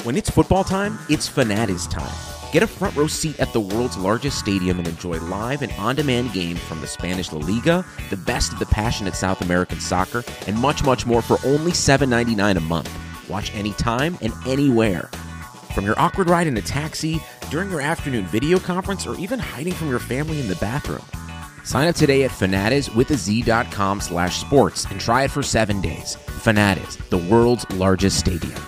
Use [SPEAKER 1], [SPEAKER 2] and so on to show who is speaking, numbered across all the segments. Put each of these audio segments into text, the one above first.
[SPEAKER 1] When it's football time, it's Fanatiz time. Get a front row seat at the world's largest stadium and enjoy live and on-demand games from the Spanish La Liga, the best of the passionate South American soccer, and much, much more for only $7.99 a month. Watch anytime and anywhere. From your awkward ride in a taxi, during your afternoon video conference, or even hiding from your family in the bathroom. Sign up today at fanatiz.com/sports and try it for 7 days. Fanatiz, the world's largest stadium.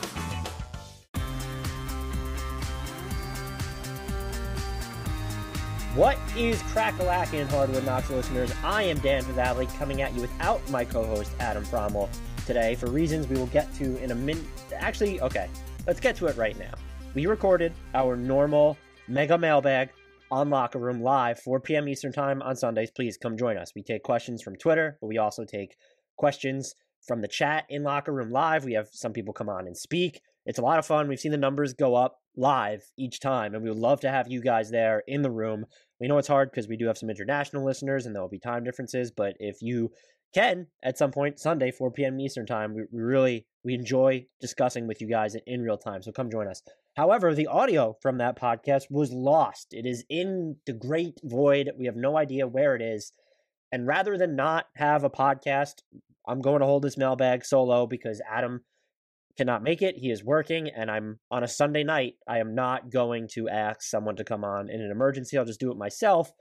[SPEAKER 2] What is crack-a-lackin', Hardwood Knocks listeners? I am Dan Valley, coming at you without my co-host Adam Frommel today for reasons we will get to in a minute. Actually, okay, let's get to it right now. We recorded our normal mega mailbag on Locker Room live, 4 p.m. Eastern Time on Sundays. Please come join us. We take questions from Twitter, but we also take questions from the chat in Locker Room Live. We have some people come on and speak. It's a lot of fun. We've seen the numbers go up live each time, and we would love to have you guys there in the room. We know it's hard because we do have some international listeners, and there will be time differences, but if you can, at some point, Sunday, 4 p.m. Eastern Time, we enjoy discussing with you guys in real time, so come join us. However, the audio from that podcast was lost. It is in the great void. We have no idea where it is, and rather than not have a podcast, I'm going to hold this mailbag solo because Adam cannot make it. He is working, and I'm on a Sunday night. I am not going to ask someone to come on in an emergency. I'll just do it myself.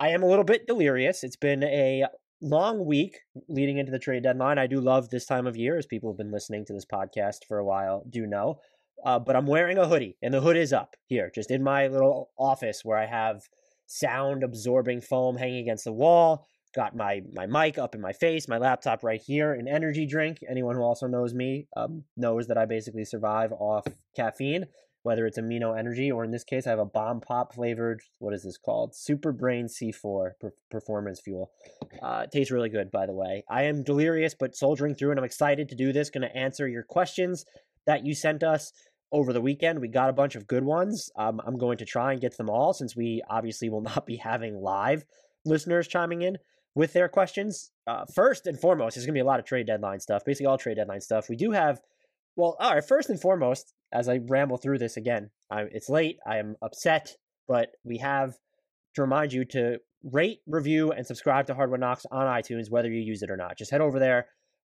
[SPEAKER 2] I am a little bit delirious. It's been a long week leading into the trade deadline. I do love this time of year, as people have been listening to this podcast for a while do know. But I'm wearing a hoodie, and the hood is up here, just in my little office where I have sound-absorbing foam hanging against the wall. Got my mic up in my face, my laptop right here, an energy drink. Anyone who also knows me knows that I basically survive off caffeine, whether it's amino energy or in this case, I have a Bomb Pop flavored, what is this called? Super Brain C4 performance fuel. It tastes really good, by the way. I am delirious, but soldiering through, and I'm excited to do this. Going to answer your questions that you sent us over the weekend. We got a bunch of good ones. I'm going to try and get to them all since we obviously will not be having live listeners chiming in with their questions. First and foremost, there's going to be a lot of trade deadline stuff, basically all trade deadline stuff. We do have, well, all right, first and foremost, as I ramble through this again, it's late, I am upset, but we have to remind you to rate, review, and subscribe to Hardwood Knocks on iTunes, whether you use it or not. Just head over there,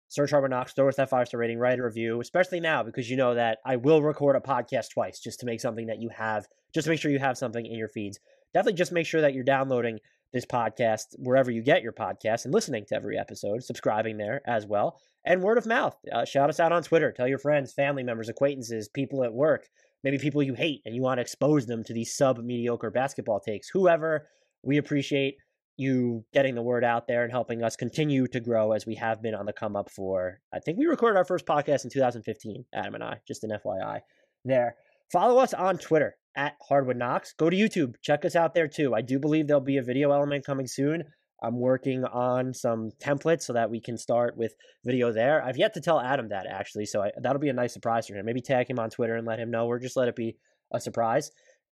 [SPEAKER 2] search Hardwood Knocks, throw us that 5-star rating, write a review, especially now, because you know that I will record a podcast twice just to make something that you have, just to make sure you have something in your feeds. Definitely just make sure that you're downloading this podcast wherever you get your podcast and listening to every episode, subscribing there as well, and word of mouth. Shout us out on Twitter. Tell your friends, family members, acquaintances, people at work, maybe people you hate and you want to expose them to these sub-mediocre basketball takes. Whoever, we appreciate you getting the word out there and helping us continue to grow as we have been on the come up for, I think we recorded our first podcast in 2015, Adam and I, just an FYI there. Follow us on Twitter at Hardwood Knocks. Go to YouTube. Check us out there too. I do believe there'll be a video element coming soon. I'm working on some templates so that we can start with video there. I've yet to tell Adam that, actually, so that'll be a nice surprise for him. Maybe tag him on Twitter and let him know, or just let it be a surprise.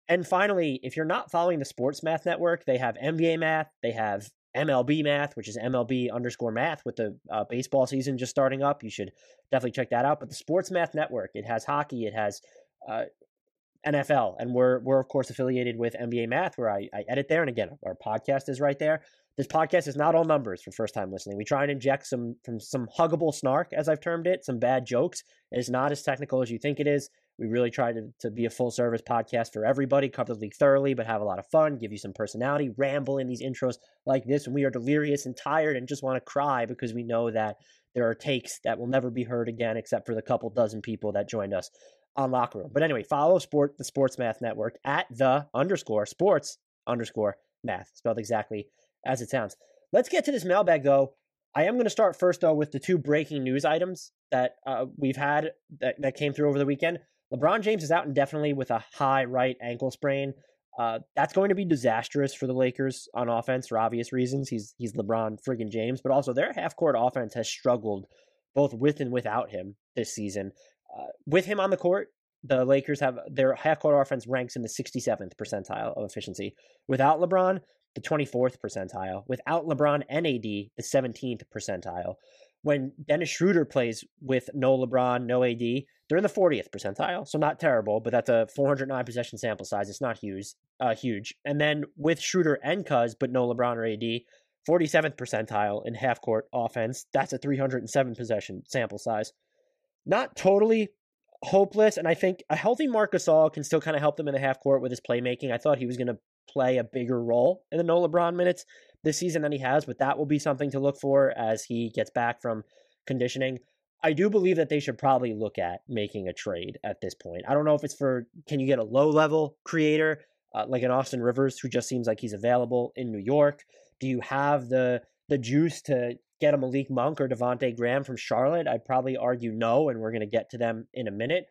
[SPEAKER 2] And finally, if you're not following the Sports Math Network, they have NBA Math, they have MLB Math, which is MLB_math with the baseball season just starting up. You should definitely check that out. But the Sports Math Network, it has hockey, it has NFL, and we're of course affiliated with NBA Math, where I edit there, and again, our podcast is right there. This podcast is not all numbers for first time listening. We try and inject some huggable snark, as I've termed it, some bad jokes. It is not as technical as you think it is. We really try to be a full service podcast for everybody, cover the league thoroughly, but have a lot of fun, give you some personality, ramble in these intros like this when we are delirious and tired and just want to cry because we know that there are takes that will never be heard again except for the couple dozen people that joined us on Locker Room. But anyway, follow the Sports Math Network at _sports_math, spelled exactly as it sounds. Let's get to this mailbag, though. I am going to start first, though, with the two breaking news items that we've had that came through over the weekend. LeBron James is out indefinitely with a high right ankle sprain. That's going to be disastrous for the Lakers on offense for obvious reasons. He's LeBron friggin' James, but also their half-court offense has struggled both with and without him this season. With him on the court, the Lakers have their half-court offense ranks in the 67th percentile of efficiency. Without LeBron, the 24th percentile. Without LeBron and AD, the 17th percentile. When Dennis Schroeder plays with no LeBron, no AD, they're in the 40th percentile, so not terrible, but that's a 409 possession sample size. It's not huge. And then with Schroeder and Cuz, but no LeBron or AD, 47th percentile in half court offense. That's a 307 possession sample size. Not totally hopeless, and I think a healthy Marc Gasol can still kind of help them in the half court with his playmaking. I thought he was going to play a bigger role in the no LeBron minutes this season than he has, but that will be something to look for as he gets back from conditioning. I do believe that they should probably look at making a trade at this point. I don't know if it's for, can you get a low-level creator like an Austin Rivers, who just seems like he's available in New York? Do you have the juice to get a Malik Monk or Devontae Graham from Charlotte? I'd probably argue no, and we're going to get to them in a minute.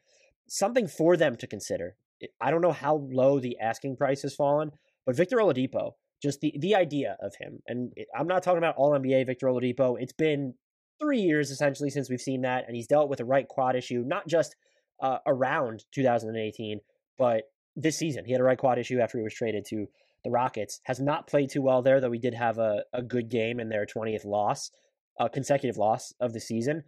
[SPEAKER 2] Something for them to consider. I don't know how low the asking price has fallen, but Victor Oladipo, just the idea of him, and I'm not talking about All-NBA Victor Oladipo. It's been 3 years essentially since we've seen that, and he's dealt with a right quad issue, not just around 2018, but this season. He had a right quad issue after he was traded to the Rockets. Has not played too well there, though he did have a good game in their 20th loss, consecutive loss of the season.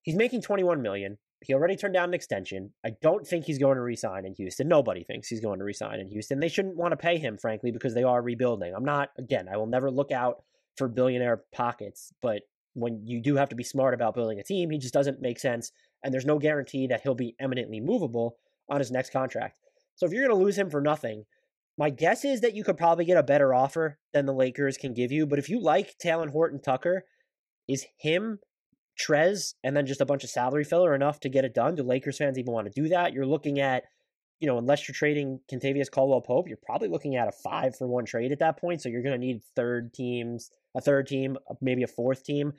[SPEAKER 2] He's making $21 million. He already turned down an extension. I don't think he's going to re-sign in Houston. Nobody thinks he's going to re-sign in Houston. They shouldn't want to pay him, frankly, because they are rebuilding. I will never look out for billionaire pockets, but when you do have to be smart about building a team, he just doesn't make sense, and there's no guarantee that he'll be eminently movable on his next contract. So if you're going to lose him for nothing, my guess is that you could probably get a better offer than the Lakers can give you. But if you like Talen Horton-Tucker, is him, Trez, and then just a bunch of salary filler enough to get it done? Do Lakers fans even want to do that? You're looking at, unless you're trading Kentavious Caldwell-Pope, you're probably looking at a 5-for-1 trade at that point. So you're going to need a third team, maybe a fourth team.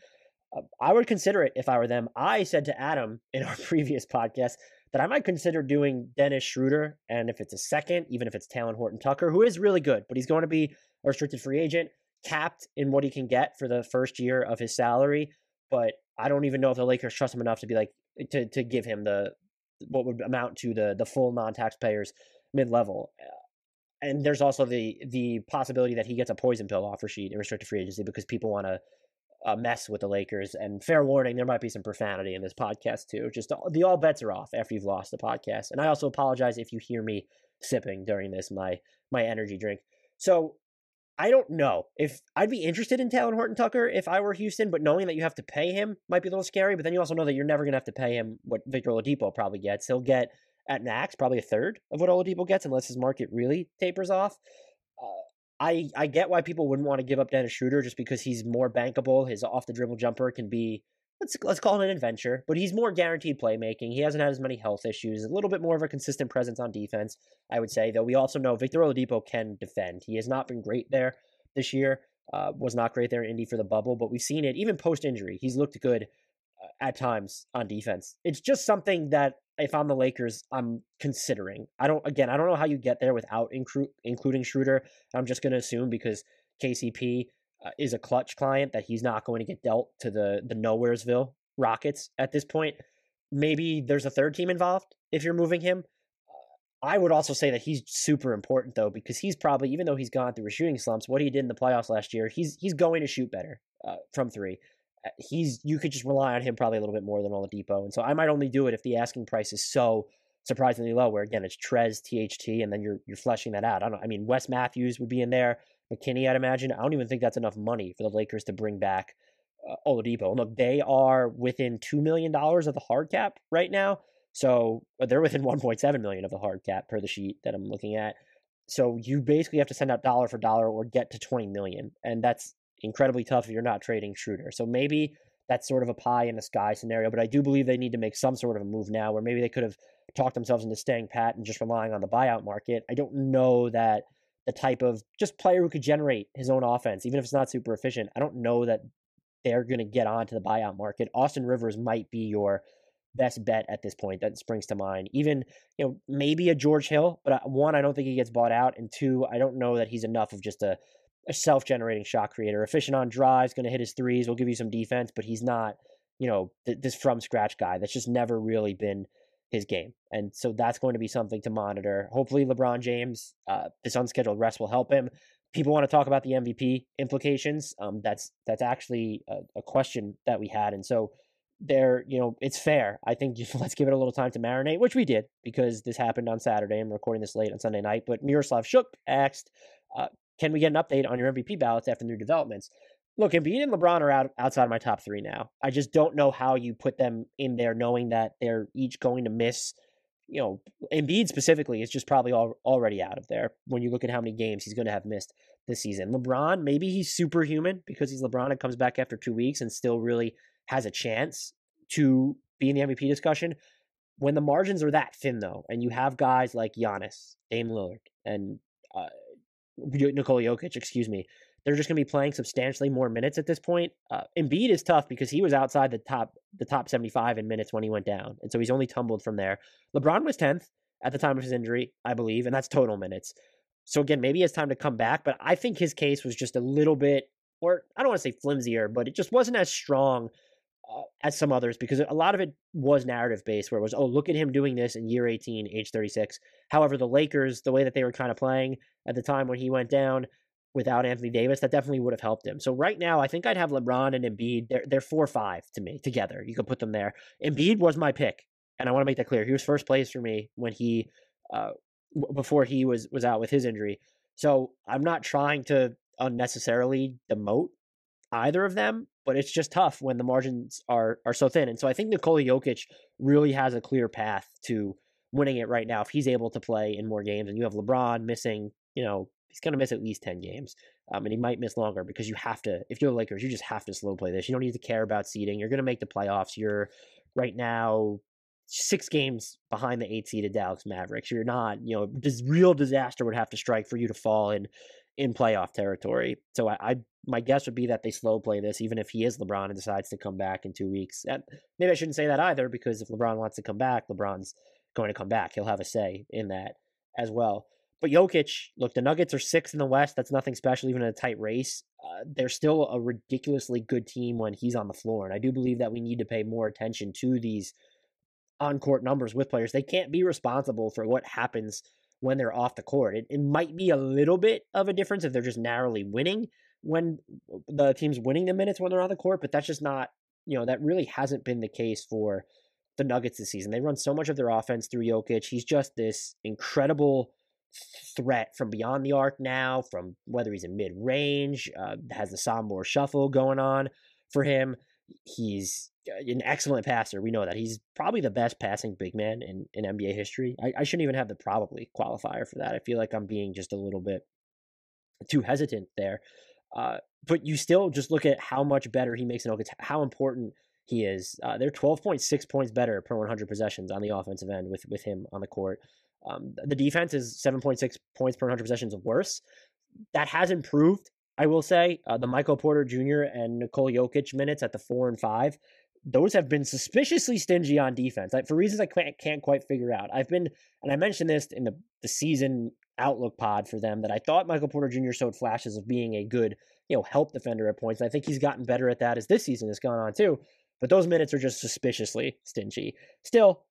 [SPEAKER 2] I would consider it if I were them. I said to Adam in our previous podcast that I might consider doing Dennis Schroeder, and if it's a second, even if it's Talen Horton-Tucker, who is really good, but he's going to be a restricted free agent, capped in what he can get for the first year of his salary. But I don't even know if the Lakers trust him enough to be like to give him what would amount to the full non-taxpayers mid-level. And there's also the possibility that he gets a poison pill offer sheet in restricted free agency because people want to mess with the Lakers. And fair warning, there might be some profanity in this podcast too. Just the all bets are off after you've lost the podcast. And I also apologize if you hear me sipping during this, my energy drink. So I don't know if I'd be interested in Talen Horton-Tucker if I were Houston, but knowing that you have to pay him might be a little scary. But then you also know that you're never going to have to pay him what Victor Oladipo probably gets. He'll get at max probably a third of what Oladipo gets unless his market really tapers off. I get why people wouldn't want to give up Dennis Schroeder just because he's more bankable. His off-the-dribble jumper can be, let's call it an adventure, but he's more guaranteed playmaking. He hasn't had as many health issues, a little bit more of a consistent presence on defense, I would say, though we also know Victor Oladipo can defend. He has not been great there this year, was not great there in Indy for the bubble, but we've seen it even post-injury. He's looked good at times on defense. It's just something that if I'm the Lakers, I'm considering. I don't know how you get there without including Schroeder. I'm just going to assume because KCP is a clutch client that he's not going to get dealt to the Nowheresville Rockets at this point. Maybe there's a third team involved if you're moving him. I would also say that he's super important though, because he's probably, even though he's gone through a shooting slumps, what he did in the playoffs last year, he's going to shoot better from three. You could just rely on him probably a little bit more than Oladipo. And so I might only do it if the asking price is so surprisingly low, where again, it's Trez, THT, and then you're fleshing that out. Wes Matthews would be in there. McKinney, I'd imagine. I don't even think that's enough money for the Lakers to bring back Oladipo. And look, they are within $2 million of the hard cap right now. So they're within $1.7 million of the hard cap per the sheet that I'm looking at. So you basically have to send out dollar for dollar or get to $20 million. And that's incredibly tough if you're not trading Schroeder. So maybe that's sort of a pie in the sky scenario, but I do believe they need to make some sort of a move now where maybe they could have talked themselves into staying pat and just relying on the buyout market. I don't know that the type of just player who could generate his own offense, even if it's not super efficient, I don't know that they're going to get onto the buyout market. Austin Rivers might be your best bet at this point that springs to mind. Even, maybe a George Hill, but one, I don't think he gets bought out. And two, I don't know that he's enough of just a self-generating shot creator. Efficient on drives, going to hit his threes, will give you some defense, but he's not, this from-scratch guy. That's just never really been his game. And so that's going to be something to monitor. Hopefully LeBron James, this unscheduled rest will help him. people want to talk about the MVP implications. That's actually a question that we had, and so there, it's fair. I think just let's give it a little time to marinate, which we did because this happened on Saturday. I'm recording this late on Sunday night, but Miroslav Shuk asked, "Can we get an update on your MVP ballots after new developments?" Look, Embiid and LeBron are outside of my top three now. I just don't know how you put them in there, knowing that they're each going to miss. Embiid specifically is just probably already out of there when you look at how many games he's going to have missed this season. LeBron, maybe he's superhuman because he's LeBron and comes back after 2 weeks and still really has a chance to be in the MVP discussion. When the margins are that thin, though, and you have guys like Giannis, Dame Lillard, and Nikola Jokic, they're just going to be playing substantially more minutes at this point. Embiid is tough because he was outside the top 75 in minutes when he went down, and so he's only tumbled from there. LeBron was 10th at the time of his injury, I believe, and that's total minutes. So again, maybe he has time to come back, but I think his case was just a little bit, or I don't want to say flimsier, but it just wasn't as strong as some others because a lot of it was narrative-based where it was, oh, look at him doing this in year 18, age 36. However, the Lakers, the way that they were kind of playing at the time when he went down, without Anthony Davis, that definitely would have helped him. So right now, I think I'd have LeBron and Embiid. They're 4-5 to me together. You could put them there. Embiid was my pick, and I want to make that clear. He was first place for me when he, before he was out with his injury. So I'm not trying to unnecessarily demote either of them, but it's just tough when the margins are so thin. And so I think Nikola Jokic really has a clear path to winning it right now if he's able to play in more games. And you have LeBron missing, he's going to miss at least 10 games. And he might miss longer because you have to, if you're the Lakers, you just have to slow play this. You don't need to care about seeding. You're going to make the playoffs. You're right now 6 games behind the 8-seeded Dallas Mavericks. You're not, this real disaster would have to strike for you to fall in playoff territory. So my guess would be that they slow play this, even if he is LeBron and decides to come back in 2 weeks. And maybe I shouldn't say that either, because if LeBron wants to come back, LeBron's going to come back. He'll have a say in that as well. But Jokic, look, the Nuggets are 6th in the West. That's nothing special, even in a tight race. They're still a ridiculously good team when he's on the floor. And I do believe that we need to pay more attention to these on-court numbers with players. They can't be responsible for what happens when they're off the court. It might be a little bit of a difference if they're just narrowly winning when the team's winning the minutes when they're on the court, but that's just not, that really hasn't been the case for the Nuggets this season. They run so much of their offense through Jokic. He's just this incredible threat from beyond the arc now, from whether he's in mid-range, has the sophomore shuffle going on for him. He's an excellent passer. We know that. He's probably the best passing big man in NBA history. I shouldn't even have the probably qualifier for that. I feel like I'm being just a little bit too hesitant there. But you still just look at how much better he makes it, how important he is. They're 12.6 points better per 100 possessions on the offensive end with him on the court. The defense is 7.6 points per 100 possessions worse. That has improved, I will say. The Michael Porter Jr. and Nikola Jokic minutes at the 4 and 5, those have been suspiciously stingy on defense, for reasons I can't quite figure out. And I mentioned this in the season outlook pod for them, that I thought Michael Porter Jr. showed flashes of being a good, help defender at points. I think he's gotten better at that as this season has gone on too. But those minutes are just suspiciously stingy. Still,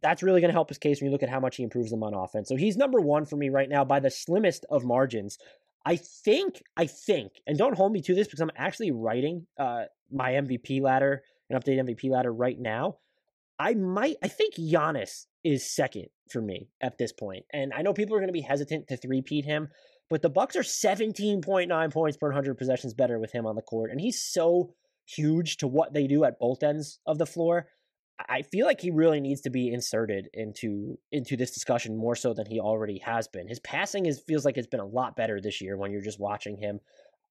[SPEAKER 2] that's really going to help his case when you look at how much he improves them on offense. So he's number 1 for me right now by the slimmest of margins. I think, and don't hold me to this because I'm actually writing my MVP ladder, an updated MVP ladder right now. I think Giannis is second for me at this point. And I know people are going to be hesitant to three-peat him, but the Bucks are 17.9 points per 100 possessions better with him on the court. And he's so huge to what they do at both ends of the floor. I feel like he really needs to be inserted into this discussion more so than he already has been. His passing feels like it's been a lot better this year when you're just watching him.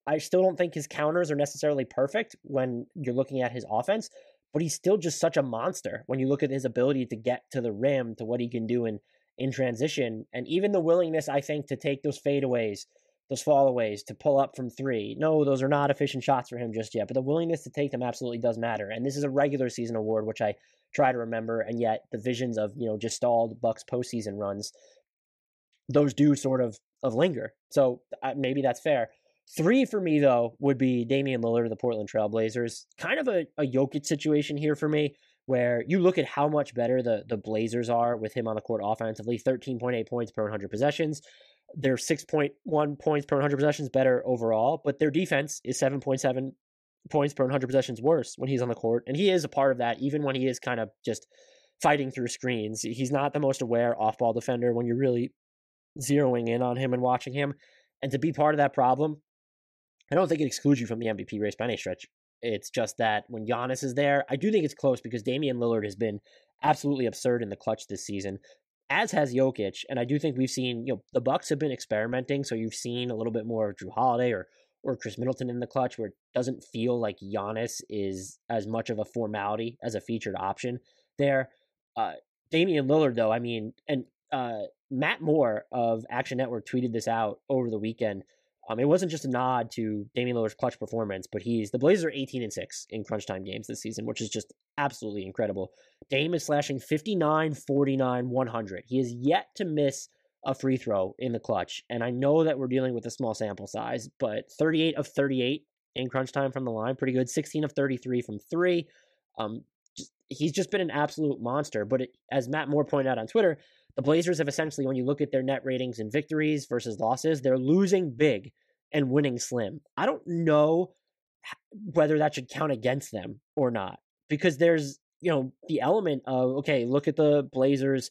[SPEAKER 2] I still don't think his counters are necessarily perfect when you're looking at his offense, but he's still just such a monster when you look at his ability to get to the rim, to what he can do in transition, and even the willingness, I think, to take those fadeaways, those fallaways, to pull up from 3. No, those are not efficient shots for him just yet, but the willingness to take them absolutely does matter. And this is a regular season award, which I try to remember, and yet the visions of, just stalled Bucks postseason runs, those do sort of linger. So maybe that's fair. 3 for me, though, would be Damian Lillard of the Portland Trailblazers. Kind of a Jokic situation here for me, where you look at how much better the Blazers are with him on the court offensively, 13.8 points per 100 possessions. They're 6.1 points per 100 possessions better overall, but their defense is 7.7 points per 100 possessions worse when he's on the court. And he is a part of that, even when he is kind of just fighting through screens. He's not the most aware off-ball defender when you're really zeroing in on him and watching him. And to be part of that problem, I don't think it excludes you from the MVP race by any stretch. It's just that when Giannis is there, I do think it's close because Damian Lillard has been absolutely absurd in the clutch this season, as has Jokic. And I do think we've seen, the Bucks have been experimenting, so you've seen a little bit more of Drew Holiday or Chris Middleton in the clutch, where it doesn't feel like Giannis is as much of a formality as a featured option there. Damian Lillard, though, and Matt Moore of Action Network tweeted this out over the weekend. It wasn't just a nod to Damian Lillard's clutch performance, but the Blazers are 18-6 in crunch time games this season, which is just absolutely incredible. Dame is slashing 59, 49, 100. He has yet to miss a free throw in the clutch, and I know that we're dealing with a small sample size, but 38 of 38 in crunch time from the line, pretty good. 16 of 33 from three. He's just been an absolute monster. But as Matt Moore pointed out on Twitter, the Blazers have essentially, when you look at their net ratings and victories versus losses, they're losing big and winning slim. I don't know whether that should count against them or not, because there's, the element of, okay, look at the Blazers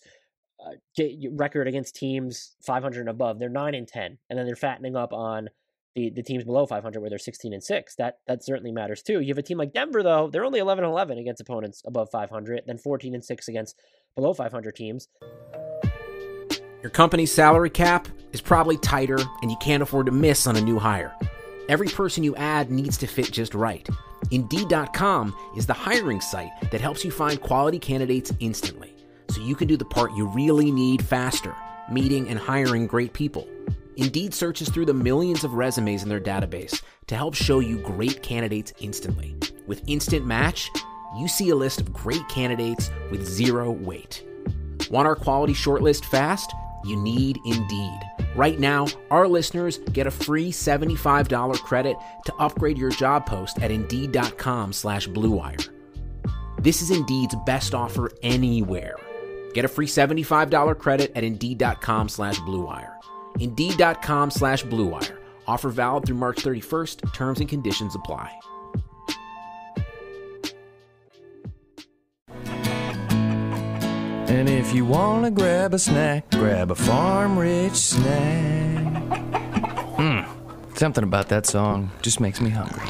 [SPEAKER 2] record against teams 500 and above. They're 9-10, and then they're fattening up on the teams below 500 where they're 16-6. That certainly matters too. You have a team like Denver, though, they're only 11-11 against opponents above 500, then 14-6 against below 500 teams.
[SPEAKER 1] Your company's salary cap is probably tighter, and you can't afford to miss on a new hire. Every person you add needs to fit just right. Indeed.com is the hiring site that helps you find quality candidates instantly, so you can do the part you really need faster, meeting and hiring great people. Indeed searches through the millions of resumes in their database to help show you great candidates instantly. With Instant Match, you see a list of great candidates with zero wait. Want our quality shortlist fast? You need Indeed. Right now, our listeners get a free $75 credit to upgrade your job post at Indeed.com/Blue Wire. This is Indeed's best offer anywhere. Get a free $75 credit at Indeed.com/Blue Wire. Indeed.com/Blue Wire. Offer valid through March 31st. Terms and conditions apply.
[SPEAKER 3] And if you want to grab a snack, grab a Farm Rich snack. Something about that song just makes me hungry.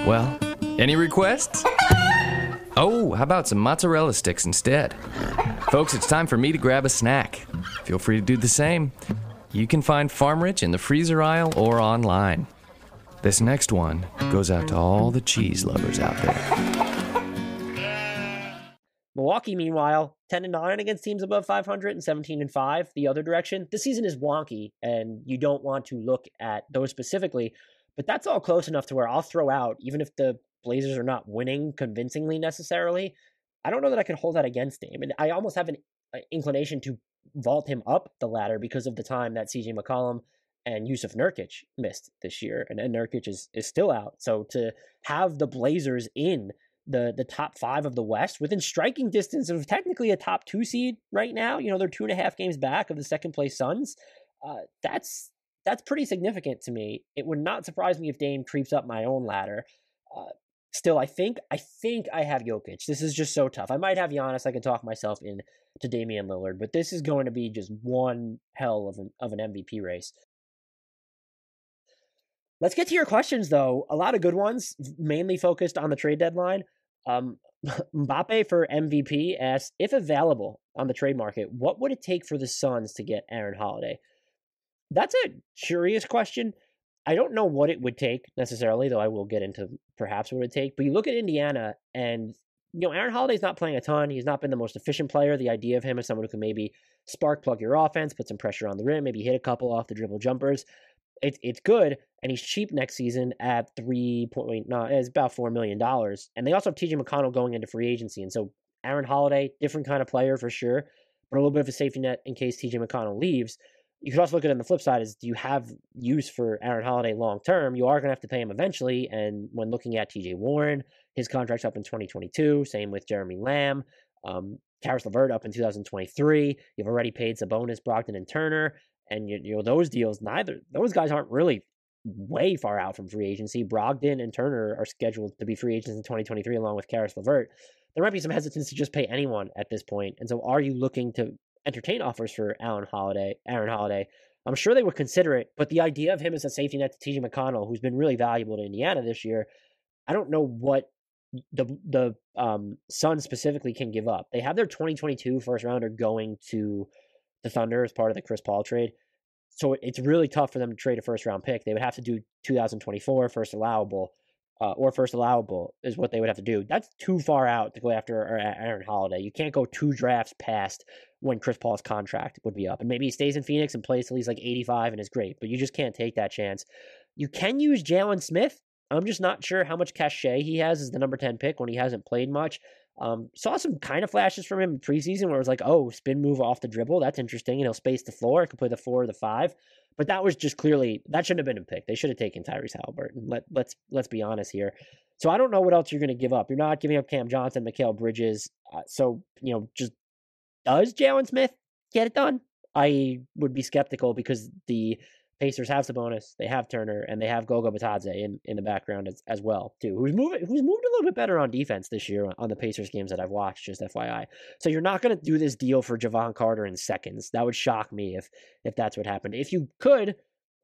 [SPEAKER 3] Well, any requests? Oh, how about some mozzarella sticks instead? Folks, it's time for me to grab a snack. Feel free to do the same. You can find Farm Rich in the freezer aisle or online. This next one goes out to all the cheese lovers out there.
[SPEAKER 2] Milwaukee, meanwhile, 10-9 against teams above 500 and 17-5 the other direction. This season is wonky, and you don't want to look at those specifically, but that's all close enough to where I'll throw out, even if the Blazers are not winning convincingly necessarily, I don't know that I can hold that against him. And I almost have an inclination to vault him up the ladder because of the time that CJ McCollum and Yusuf Nurkic missed this year, and Nurkic is still out. So to have the Blazers in the top five of the West within striking distance of technically a top 2 seed right now, they're 2.5 games back of the second place Suns. That's pretty significant to me. It would not surprise me if Dame creeps up my own ladder. Still, I think I have Jokic. This is just so tough. I might have Giannis. I can talk myself into Damian Lillard, but this is going to be just one hell of an MVP race. Let's get to your questions, though. A lot of good ones, mainly focused on the trade deadline. Mbappe for MVP asks, if available on the trade market, what would it take for the Suns to get Aaron Holiday? That's a curious question. I don't know what it would take necessarily, though I will get into perhaps what it would take. But you look at Indiana, and Aaron Holiday's not playing a ton. He's not been the most efficient player. The idea of him as someone who can maybe spark plug your offense, put some pressure on the rim, maybe hit a couple off the dribble jumpers. It's good, and he's cheap next season at it's about $4 million. And they also have TJ McConnell going into free agency. And so Aaron Holiday, different kind of player for sure, but a little bit of a safety net in case TJ McConnell leaves. You could also look at it on the flip side is, do you have use for Aaron Holiday long term? You are going to have to pay him eventually. And when looking at TJ Warren, his contract's up in 2022. Same with Jeremy Lamb. Karis LeVert up in 2023. You've already paid Sabonis, Brogdon, and Turner. And those deals, those guys aren't really way far out from free agency. Brogdon and Turner are scheduled to be free agents in 2023, along with Karis LeVert. There might be some hesitance to just pay anyone at this point. And so are you looking to entertain offers for Aaron Holiday? I'm sure they would consider it, but the idea of him as a safety net to T.J. McConnell, who's been really valuable to Indiana this year, I don't know what the Suns specifically can give up. They have their 2022 first rounder going to the Thunder as part of the Chris Paul trade. So it's really tough for them to trade a first round pick. They would have to do 2024 first allowable is what they would have to do. That's too far out to go after Aaron Holiday. You can't go 2 drafts past when Chris Paul's contract would be up. And maybe he stays in Phoenix and plays till he's like 85 and is great, but you just can't take that chance. You can use Jalen Smith. I'm just not sure how much cachet he has as the number 10 pick when he hasn't played much. Saw some kind of flashes from him in preseason where it was like, oh, spin move off the dribble. That's interesting. And he'll space the floor. He can play the 4 or the 5. But that was just clearly, that shouldn't have been a pick. They should have taken Tyrese Halliburton. Let's be honest here. So I don't know what else you're going to give up. You're not giving up Cam Johnson, Mikal Bridges. Just does Jalen Smith get it done? I would be skeptical because the Pacers have Sabonis, they have Turner, and they have Goga Bitadze in the background as well, too, who's moved a little bit better on defense this year on the Pacers games that I've watched, just FYI. So you're not going to do this deal for Javon Carter in seconds. That would shock me if that's what happened. If you could,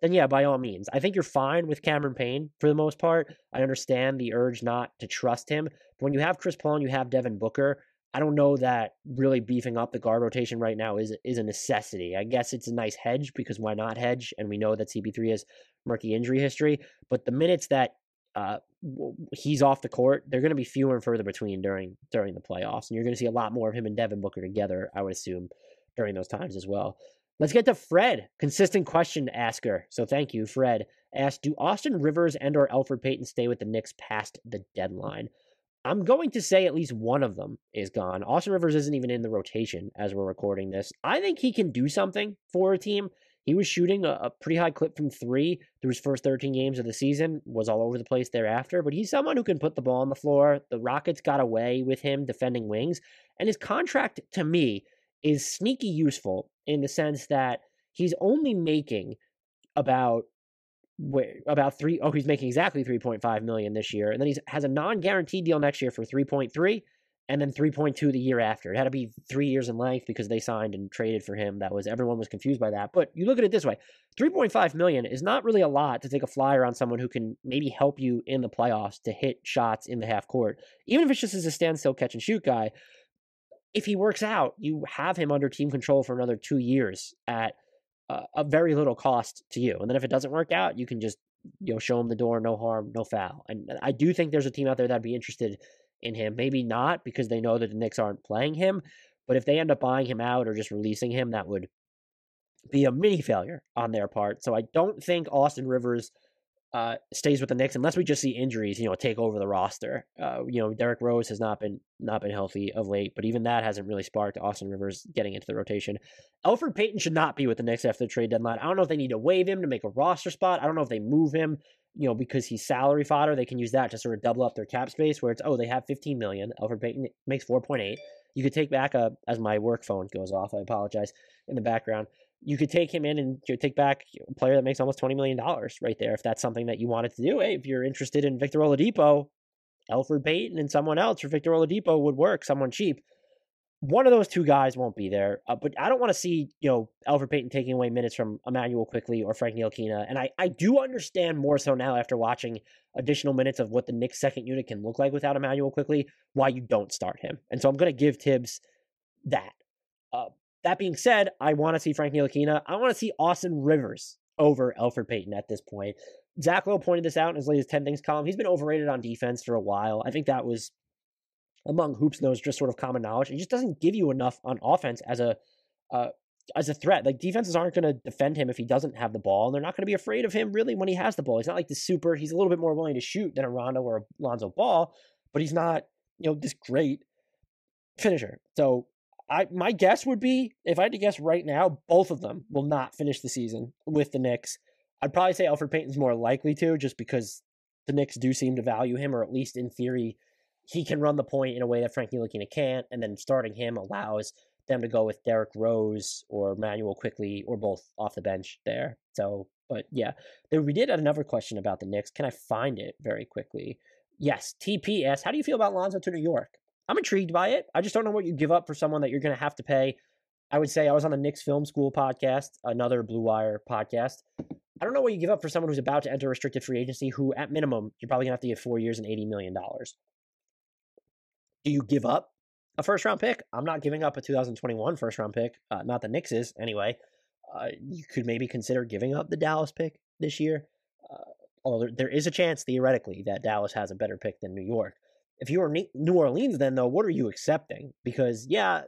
[SPEAKER 2] then yeah, by all means. I think you're fine with Cameron Payne for the most part. I understand the urge not to trust him. But when you have Chris Paul and you have Devin Booker, I don't know that really beefing up the guard rotation right now is a necessity. I guess it's a nice hedge because why not hedge? And we know that CP3 has murky injury history. But the minutes that he's off the court, they're going to be fewer and further between during the playoffs. And you're going to see a lot more of him and Devin Booker together, I would assume, during those times as well. Let's get to Fred, consistent question asker. So thank you, Fred. Asked, do Austin Rivers and or Elfrid Payton stay with the Knicks past the deadline? I'm going to say at least one of them is gone. Austin Rivers isn't even in the rotation as we're recording this. I think he can do something for a team. He was shooting a pretty high clip from 3 through his first 13 games of the season, was all over the place thereafter, but he's someone who can put the ball on the floor. The Rockets got away with him defending wings, and his contract, to me, is sneaky useful in the sense that he's only making he's making exactly $3.5 million this year, and then he has a non-guaranteed deal next year for 3.3, and then 3.2 the year after. It had to be 3 years in length because they signed and traded for him. Everyone was confused by that. But you look at it this way: $3.5 million is not really a lot to take a flyer on someone who can maybe help you in the playoffs to hit shots in the half court, even if it's just as a standstill catch and shoot guy. If he works out, you have him under team control for another 2 years at a very little cost to you. And then if it doesn't work out, you can just show him the door, no harm, no foul. And I do think there's a team out there that'd be interested in him. Maybe not because they know that the Knicks aren't playing him, but if they end up buying him out or just releasing him, that would be a mini failure on their part. So I don't think Austin Rivers stays with the Knicks unless we just see injuries, take over the roster. Derrick Rose has not been healthy of late, but even that hasn't really sparked Austin Rivers getting into the rotation. Elfrid Payton should not be with the Knicks after the trade deadline. I don't know if they need to waive him to make a roster spot. I don't know if they move him, because he's salary fodder. They can use that to sort of double up their cap space where it's, they have $15 million. Elfrid Payton makes 4.8. You could take back as my work phone goes off, I apologize, in the background. You could take him in and take back a player that makes almost $20 million right there if that's something that you wanted to do. Hey, if you're interested in Victor Oladipo, Elfrid Payton and someone else for Victor Oladipo would work, someone cheap. One of those two guys won't be there, but I don't want to see Elfrid Payton taking away minutes from Emmanuel Quickley or Frank Ntilikina, and I do understand more so now after watching additional minutes of what the Knicks' second unit can look like without Emmanuel Quickley, why you don't start him. And so I'm going to give Tibbs that. That being said, I want to see Frank Ntilikina. I want to see Austin Rivers over Elfrid Payton at this point. Zach Lowe pointed this out in his latest 10 Things column. He's been overrated on defense for a while. I think that was among Hoops Knows just sort of common knowledge. He just doesn't give you enough on offense as a threat. Like, defenses aren't going to defend him if he doesn't have the ball, and they're not going to be afraid of him really when he has the ball. He's not like he's a little bit more willing to shoot than a Rondo or a Lonzo Ball, but he's not, this great finisher. So my guess would be, if I had to guess right now, both of them will not finish the season with the Knicks. I'd probably say Elfrid Payton's more likely to, just because the Knicks do seem to value him, or at least in theory, he can run the point in a way that Frank Ntilikina can't, and then starting him allows them to go with Derrick Rose or Manuel Quickly or both off the bench there. So, but yeah, we did have another question about the Knicks. Can I find it very quickly? Yes, TP asks, how do you feel about Lonzo to New York? I'm intrigued by it. I just don't know what you give up for someone that you're going to have to pay. I would say I was on the Knicks Film School podcast, another Blue Wire podcast. I don't know what you give up for someone who's about to enter restricted free agency, who at minimum, you're probably going to have to give 4 years and $80 million. Do you give up a first-round pick? I'm not giving up a 2021 first-round pick. Not the Knicks is, anyway. You could maybe consider giving up the Dallas pick this year. Although there is a chance, theoretically, that Dallas has a better pick than New York. If you are New Orleans, then, though, what are you accepting? Because, yeah,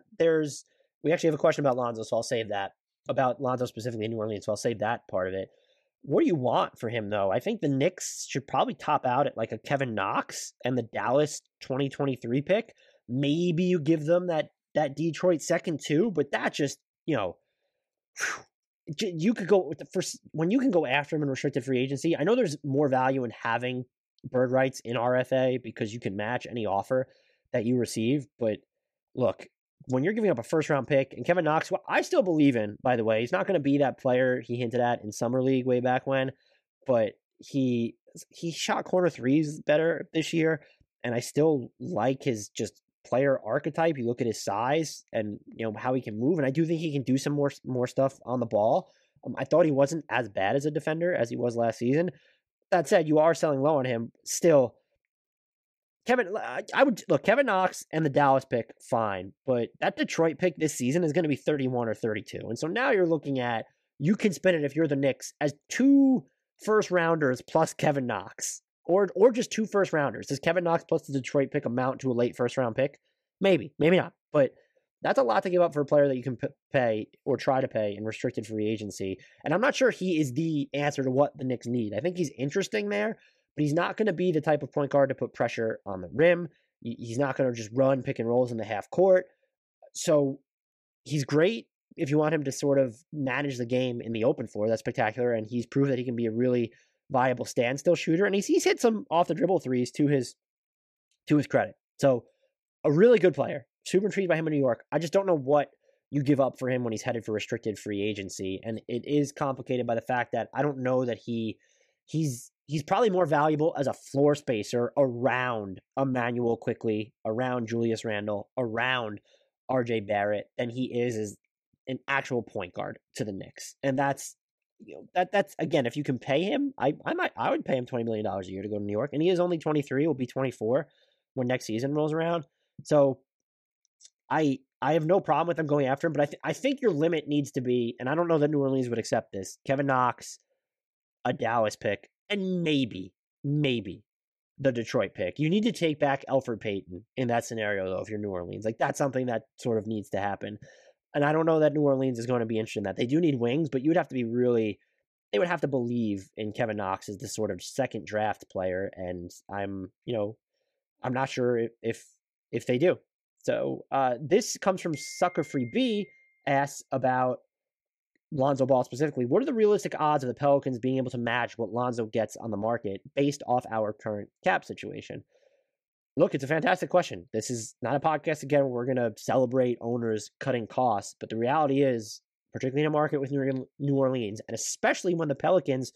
[SPEAKER 2] we actually have a question about Lonzo, so I'll save that. About Lonzo specifically in New Orleans, so I'll save that part of it. What do you want for him, though? I think the Knicks should probably top out at like a Kevin Knox and the Dallas 2023 pick. Maybe you give them that Detroit second too, but that just, you could go with the first when you can go after him in restricted free agency. I know there's more value in having bird rights in RFA because you can match any offer that you receive. But look, when you're giving up a first-round pick, and Kevin Knox, what I still believe in, by the way, he's not going to be that player he hinted at in Summer League way back when, but he shot corner threes better this year, and I still like his just player archetype. You look at his size and how he can move, and I do think he can do some more stuff on the ball. I thought he wasn't as bad as a defender as he was last season. That said, you are selling low on him still. Kevin Knox and the Dallas pick, fine, but that Detroit pick this season is going to be 31 or 32. And so now you're looking at, you can spin it if you're the Knicks as 2 first rounders plus Kevin Knox, or just 2 first rounders. Does Kevin Knox plus the Detroit pick amount to a late first round pick? Maybe not, but that's a lot to give up for a player that you can pay or try to pay in restricted free agency. And I'm not sure he is the answer to what the Knicks need. I think he's interesting there, but he's not going to be the type of point guard to put pressure on the rim. He's not going to just run pick and rolls in the half court. So he's great if you want him to sort of manage the game in the open floor. That's spectacular. And he's proved that he can be a really viable standstill shooter. And he's hit some off the dribble threes to his credit. So a really good player. Super intrigued by him in New York. I just don't know what you give up for him when he's headed for restricted free agency. And it is complicated by the fact that I don't know that he's probably more valuable as a floor spacer around Emmanuel Quickly, around Julius Randle, around RJ Barrett than he is as an actual point guard to the Knicks. And that's again, if you can pay him, I would pay him $20 million a year to go to New York. And he is only 23, will be 24 when next season rolls around. So I have no problem with them going after him, but I think your limit needs to be, and I don't know that New Orleans would accept this, Kevin Knox, a Dallas pick, and maybe the Detroit pick. You need to take back Elfrid Payton in that scenario, though, if you're New Orleans. Like, that's something that sort of needs to happen. And I don't know that New Orleans is going to be interested in that. They do need wings, but you would have to be they would have to believe in Kevin Knox as this sort of second draft player, and I'm not sure if they do. So this comes from Sucker Free B, asks about Lonzo Ball specifically. What are the realistic odds of the Pelicans being able to match what Lonzo gets on the market based off our current cap situation? Look, it's a fantastic question. This is not a podcast, again, where we're going to celebrate owners cutting costs, but the reality is, particularly in a market with New Orleans, and especially when the Pelicans,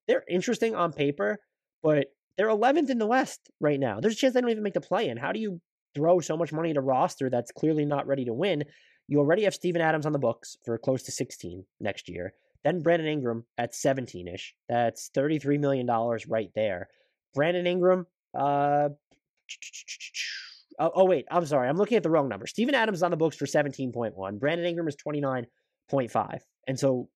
[SPEAKER 2] they're interesting on paper, but they're 11th in the West right now. There's a chance they don't even make the play-in. How do you throw so much money at a roster that's clearly not ready to win? You already have Steven Adams on the books for close to 16 next year. Then Brandon Ingram at 17-ish. That's $33 million right there. Brandon Ingram, wait, I'm sorry. I'm looking at the wrong number. Steven Adams is on the books for 17.1. Brandon Ingram is 29.5. And so,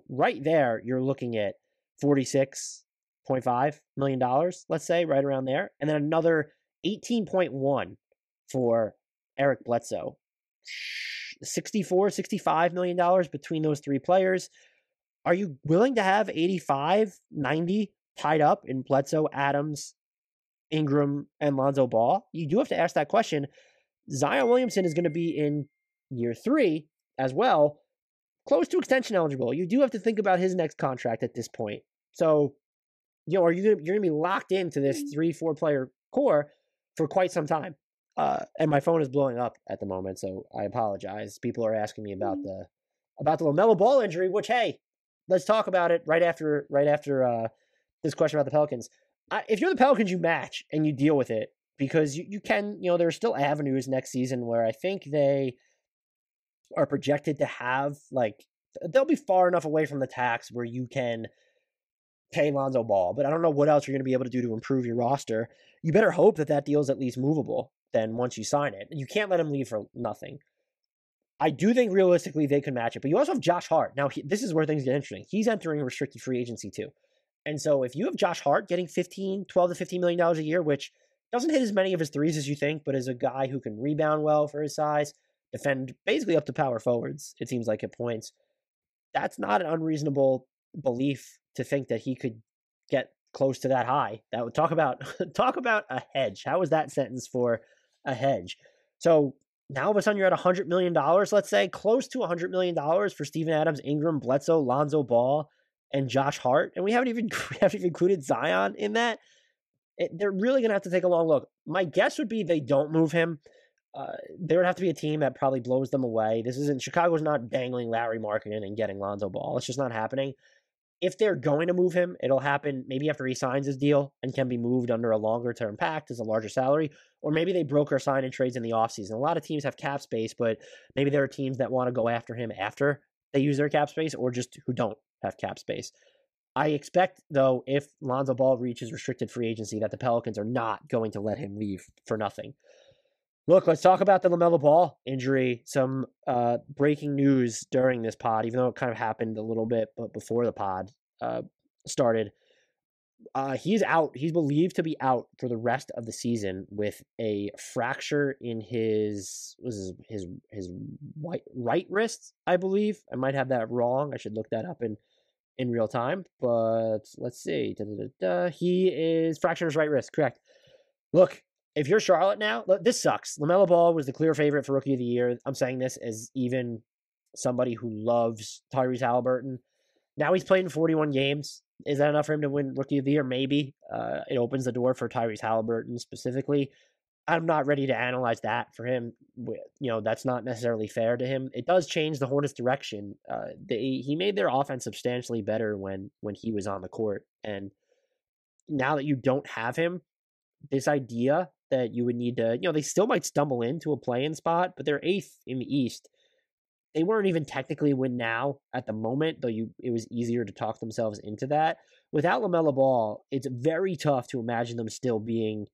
[SPEAKER 2] right there, you're looking at $46.5 million, let's say, right around there. And then another 18.1 for Eric Bledsoe. $65 million between those 3 players. Are you willing to have 85, 90 tied up in Bledsoe, Adams, Ingram, and Lonzo Ball? You do have to ask that question. Zion Williamson is going to be in year 3 as well, close to extension eligible. You do have to think about his next contract at this point. So, you're going to be locked into this 3-4 player core for quite some time. And my phone is blowing up at the moment, so I apologize. People are asking me about the LaMelo Ball injury, which, hey, let's talk about it right after this question about the Pelicans. If you're the Pelicans, you match and you deal with it because you can, there are still avenues next season where I think they are projected to have, they'll be far enough away from the tax where you can pay Lonzo Ball. But I don't know what else you're going to be able to do to improve your roster. You better hope that deal is at least movable then once you sign it. You can't let him leave for nothing. I do think realistically they can match it, but you also have Josh Hart. Now, this is where things get interesting. He's entering restricted free agency too. And so if you have Josh Hart getting $12 to $15 million a year, which doesn't hit as many of his threes as you think, but is a guy who can rebound well for his size, defend basically up to power forwards, it seems like at points, that's not an unreasonable belief to think that he could get close to that high. That would talk about a hedge. How is that sentence for a hedge? So now all of a sudden you're at $100 million, let's say, close to $100 million for Steven Adams, Ingram, Bledsoe, Lonzo Ball, and Josh Hart. And we haven't even included Zion in that. They're really going to have to take a long look. My guess would be they don't move him. There would have to be a team that probably blows them away. Chicago's not dangling Larry Markkinen and getting Lonzo Ball. It's just not happening. If they're going to move him, it'll happen maybe after he signs his deal and can be moved under a longer-term pact as a larger salary, or maybe they broker sign and trades in the offseason. A lot of teams have cap space, but maybe there are teams that want to go after him after they use their cap space or just who don't have cap space. I expect, though, if Lonzo Ball reaches restricted free agency, that the Pelicans are not going to let him leave for nothing. Look, let's talk about the LaMelo Ball injury. Some breaking news during this pod, even though it kind of happened a little bit but before the pod started. He's out. He's believed to be out for the rest of the season with a fracture in his right wrist, I believe. I might have that wrong. I should look that up in real time. But let's see. He is fractured his right wrist. Correct. Look. If you're Charlotte now, this sucks. LaMelo Ball was the clear favorite for Rookie of the Year. I'm saying this as even somebody who loves Tyrese Halliburton. Now he's played in 41 games. Is that enough for him to win Rookie of the Year? Maybe. It opens the door for Tyrese Halliburton specifically. I'm not ready to analyze that for him. That's not necessarily fair to him. It does change the Hornets' direction. He made their offense substantially better when he was on the court. And now that you don't have him, this idea that you would need to, they still might stumble into a play-in spot, but they're 8th in the East. They weren't even technically win now at the moment, though it was easier to talk themselves into that. Without LaMelo Ball, it's very tough to imagine them still being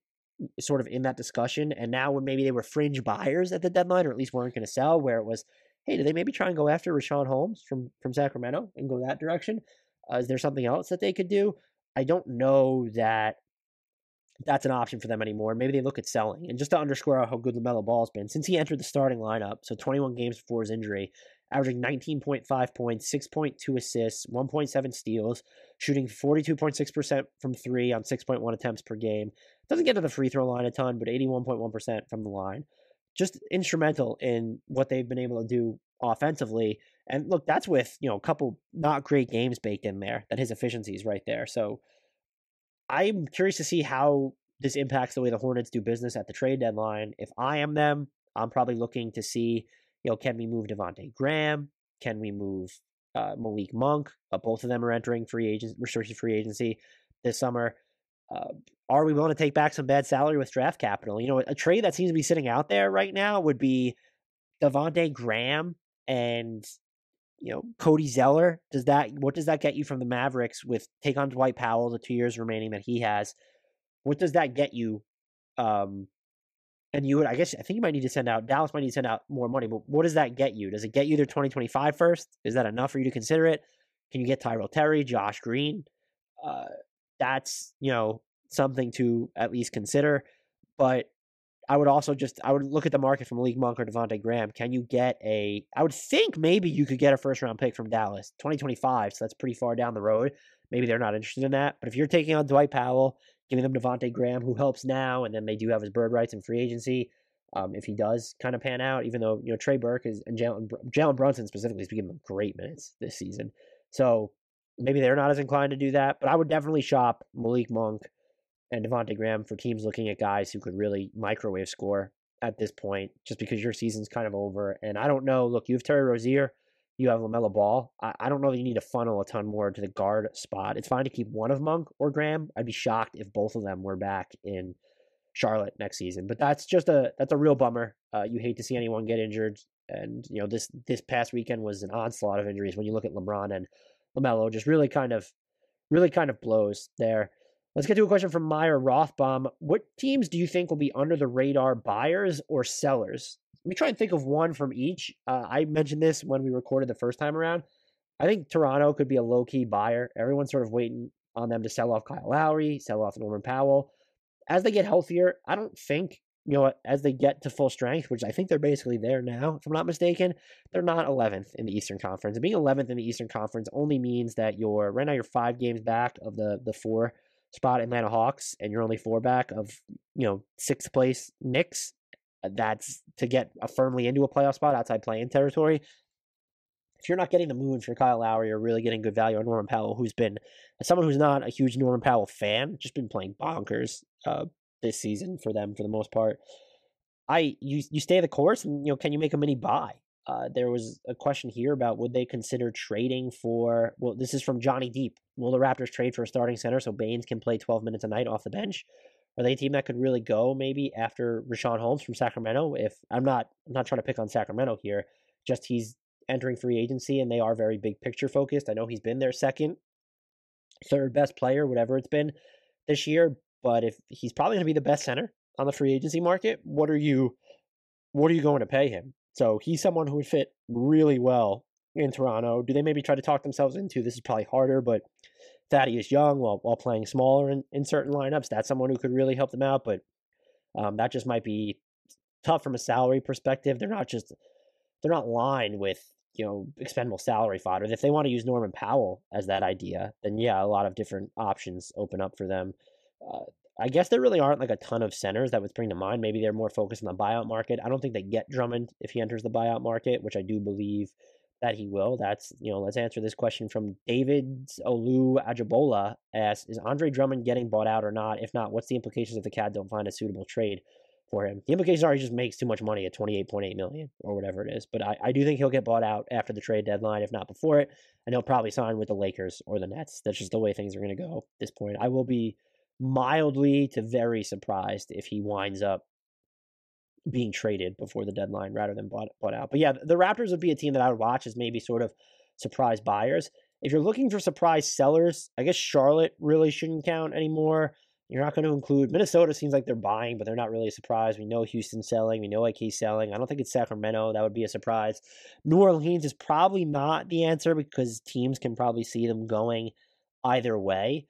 [SPEAKER 2] sort of in that discussion. And now when maybe they were fringe buyers at the deadline, or at least weren't going to sell, where it was, hey, do they maybe try and go after Rashawn Holmes from Sacramento and go that direction? Is there something else that they could do? I don't know that that's an option for them anymore. Maybe they look at selling. And just to underscore how good LaMelo Ball's been, since he entered the starting lineup, so 21 games before his injury, averaging 19.5 points, 6.2 assists, 1.7 steals, shooting 42.6% from three on 6.1 attempts per game. Doesn't get to the free throw line a ton, but 81.1% from the line. Just instrumental in what they've been able to do offensively. And look, that's with, a couple not great games baked in there, that his efficiency is right there. So I'm curious to see how this impacts the way the Hornets do business at the trade deadline. If I am them, I'm probably looking to see, can we move Devontae Graham? Can we move Malik Monk? Both of them are entering restricted free agency this summer. Are we willing to take back some bad salary with draft capital? A trade that seems to be sitting out there right now would be Devontae Graham and Cody Zeller. What does that get you from the Mavericks with take on Dwight Powell, the 2 years remaining that he has? What does that get you? And I think you might need to Dallas might need to send out more money, but what does that get you? Does it get you their 2025 first? Is that enough for you to consider it? Can you get Tyrell Terry, Josh Green? That's, something to at least consider, but I would look at the market from Malik Monk or Devontae Graham. Can you get I would think maybe you could get a first round pick from Dallas, 2025. So that's pretty far down the road. Maybe they're not interested in that. But if you're taking on Dwight Powell, giving them Devontae Graham, who helps now, and then they do have his bird rights in free agency, if he does kind of pan out, even though, Trey Burke and Jalen Brunson specifically is giving them great minutes this season. So maybe they're not as inclined to do that. But I would definitely shop Malik Monk and Devontae Graham for teams looking at guys who could really microwave score at this point, just because your season's kind of over. And I don't know. Look, you have Terry Rozier, you have LaMelo Ball. I don't know that you need to funnel a ton more to the guard spot. It's fine to keep one of Monk or Graham. I'd be shocked if both of them were back in Charlotte next season. But that's a real bummer. You hate to see anyone get injured. And this past weekend was an onslaught of injuries when you look at LeBron and LaMelo. Just really kind of blows there. Let's get to a question from Meyer Rothbaum. What teams do you think will be under the radar buyers or sellers? Let me try and think of one from each. I mentioned this when we recorded the first time around. I think Toronto could be a low-key buyer. Everyone's sort of waiting on them to sell off Kyle Lowry, sell off Norman Powell. As they get healthier, I don't think, as they get to full strength, which I think they're basically there now, if I'm not mistaken, they're not 11th in the Eastern Conference. And being 11th in the Eastern Conference only means that right now you're 5 games back of the 4 spot Atlanta Hawks, and you're only 4 back of 6th place Knicks. That's to get firmly into a playoff spot outside play-in territory. If you're not getting the moon for Kyle Lowry, you're really getting good value on Norman Powell, who's been, as someone who's not a huge Norman Powell fan, just been playing bonkers this season for them for the most part. You stay the course, and can you make a mini buy? There was a question here about would they consider trading for, well, this is from Johnny Deep. Will the Raptors trade for a starting center so Baines can play 12 minutes a night off the bench? Are they a team that could really go maybe after Richaun Holmes from Sacramento? If I'm not trying to pick on Sacramento here, just he's entering free agency and they are very big picture focused. I know he's been their second, third best player, whatever it's been this year, but if he's probably going to be the best center on the free agency market, what are you going to pay him? So he's someone who would fit really well in Toronto. Do they maybe try to talk themselves into, this is probably harder, but Thaddeus Young while playing smaller in certain lineups, that's someone who could really help them out, but that just might be tough from a salary perspective. They're not lined with expendable salary fodder. If they want to use Norman Powell as that idea, then yeah, a lot of different options open up for them. I guess there really aren't like a ton of centers that would spring to mind. Maybe they're more focused on the buyout market. I don't think they get Drummond if he enters the buyout market, which I do believe that he will. That's, let's answer this question from David Olu Ajabola asks, is Andre Drummond getting bought out or not? If not, what's the implications if the Cavs don't find a suitable trade for him? The implications are he just makes too much money at $28.8 million or whatever it is. But I do think he'll get bought out after the trade deadline, if not before it. And he'll probably sign with the Lakers or the Nets. That's just the way things are going to go at this point. I will be mildly to very surprised if he winds up being traded before the deadline rather than bought out. But yeah, the Raptors would be a team that I would watch as maybe sort of surprise buyers. If you're looking for surprise sellers, I guess Charlotte really shouldn't count anymore. You're not going to include Minnesota. Seems like they're buying, but they're not really a surprise. We know Houston's selling. We know AK's selling. I don't think it's Sacramento. That would be a surprise. New Orleans is probably not the answer because teams can probably see them going either way.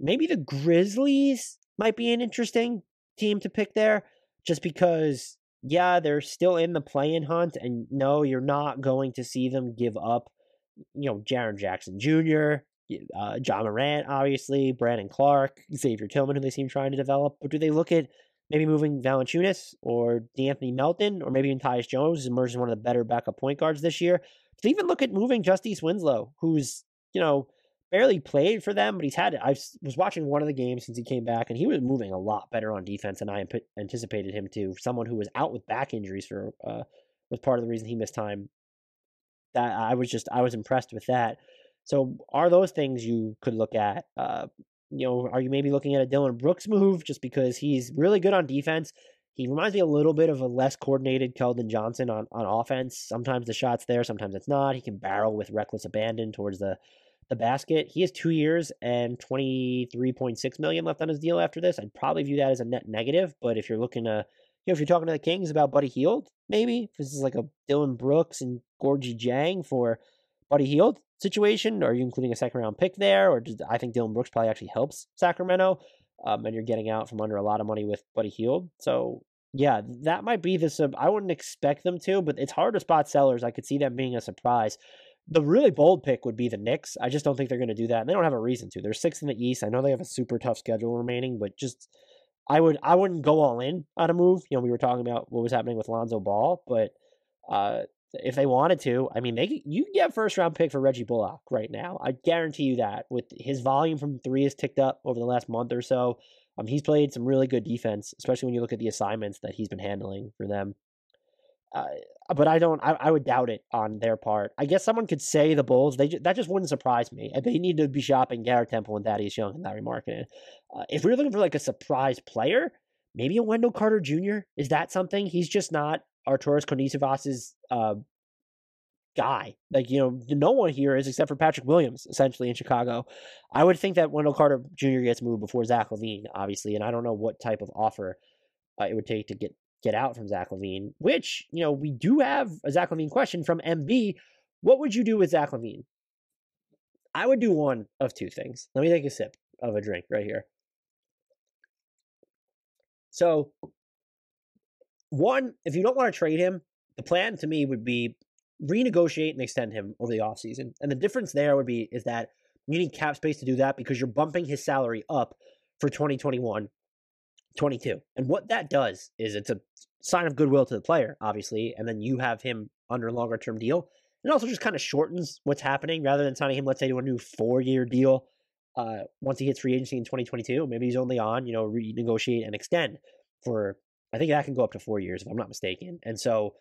[SPEAKER 2] Maybe the Grizzlies might be an interesting team to pick there. Just because, yeah, they're still in the play-in hunt, and no, you're not going to see them give up, Jaren Jackson Jr., John Morant, obviously, Brandon Clark, Xavier Tillman, who they seem trying to develop. But do they look at maybe moving Valanciunas or DeAnthony Melton, or maybe even Tyus Jones, who's emerged as one of the better backup point guards this year? Do they even look at moving Justice Winslow, who's, barely played for them, but I was watching one of the games since he came back, and he was moving a lot better on defense than I anticipated him to. Someone who was out with back injuries was part of the reason he missed time. That I was impressed with that. So are those things you could look at? Are you maybe looking at a Dylan Brooks move just because he's really good on defense? He reminds me a little bit of a less coordinated Keldon Johnson on offense. Sometimes the shot's there, sometimes it's not. He can barrel with reckless abandon towards the basket. He has 2 years and $23.6 million left on his deal after this. I'd probably view that as a net negative, but if you're looking to, if you're talking to the Kings about Buddy Hield, maybe if this is like a Dylan Brooks and Gorgie Jang for Buddy Hield situation, are you including a second round pick there? Or I think Dylan Brooks probably actually helps Sacramento, and you're getting out from under a lot of money with Buddy Hield. So yeah, that might be I wouldn't expect them to, but it's hard to spot sellers. I could see them being a surprise. The really bold pick would be the Knicks. I just don't think they're going to do that. And they don't have a reason to. They're 6th in the East. I know they have a super tough schedule remaining, but just I wouldn't go all in on a move. We were talking about what was happening with Lonzo Ball, but if they wanted to, I mean, you can get a first round pick for Reggie Bullock right now. I guarantee you that. With his volume from 3 has ticked up over the last month or so. He's played some really good defense, especially when you look at the assignments that he's been handling for them. But I would doubt it on their part. I guess someone could say the Bulls, that just wouldn't surprise me. They need to be shopping Garrett Temple and Thaddeus Young and Larry Markkinen. If we're looking for like a surprise player, maybe a Wendell Carter Jr. Is that something? He's just not Arturas Konnisevas's guy. Like, no one here is except for Patrick Williams, essentially, in Chicago. I would think that Wendell Carter Jr. gets moved before Zach LaVine, obviously, and I don't know what type of offer it would take to get out from Zach LaVine, which, we do have a Zach LaVine question from MB. What would you do with Zach LaVine? I would do one of two things. Let me take a sip of a drink right here. So, one, if you don't want to trade him, the plan to me would be renegotiate and extend him over the offseason. And the difference there is that you need cap space to do that because you're bumping his salary up for 2021, 22. And what that does is it's a sign of goodwill to the player, obviously, and then you have him under a longer term deal. It also just kind of shortens what's happening rather than signing him, let's say, to a new 4-year deal once he hits free agency in 2022. Maybe he's only on, renegotiate and extend for, I think that can go up to 4 years if I'm not mistaken. And so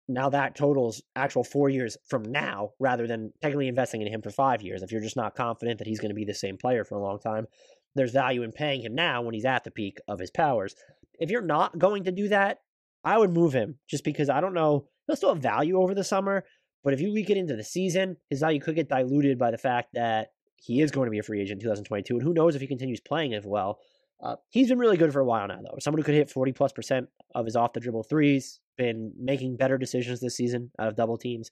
[SPEAKER 2] now that totals actual 4 years from now rather than technically investing in him for 5 years. If you're just not confident that he's going to be the same player for a long time, there's value in paying him now when he's at the peak of his powers. If you're not going to do that, I would move him just because I don't know. He'll still have value over the summer, but if you leak it into the season, his value could get diluted by the fact that he is going to be a free agent in 2022, and who knows if he continues playing as well. He's been really good for a while now, though. Someone who could hit 40+% of his off-the-dribble threes, been making better decisions this season out of double teams.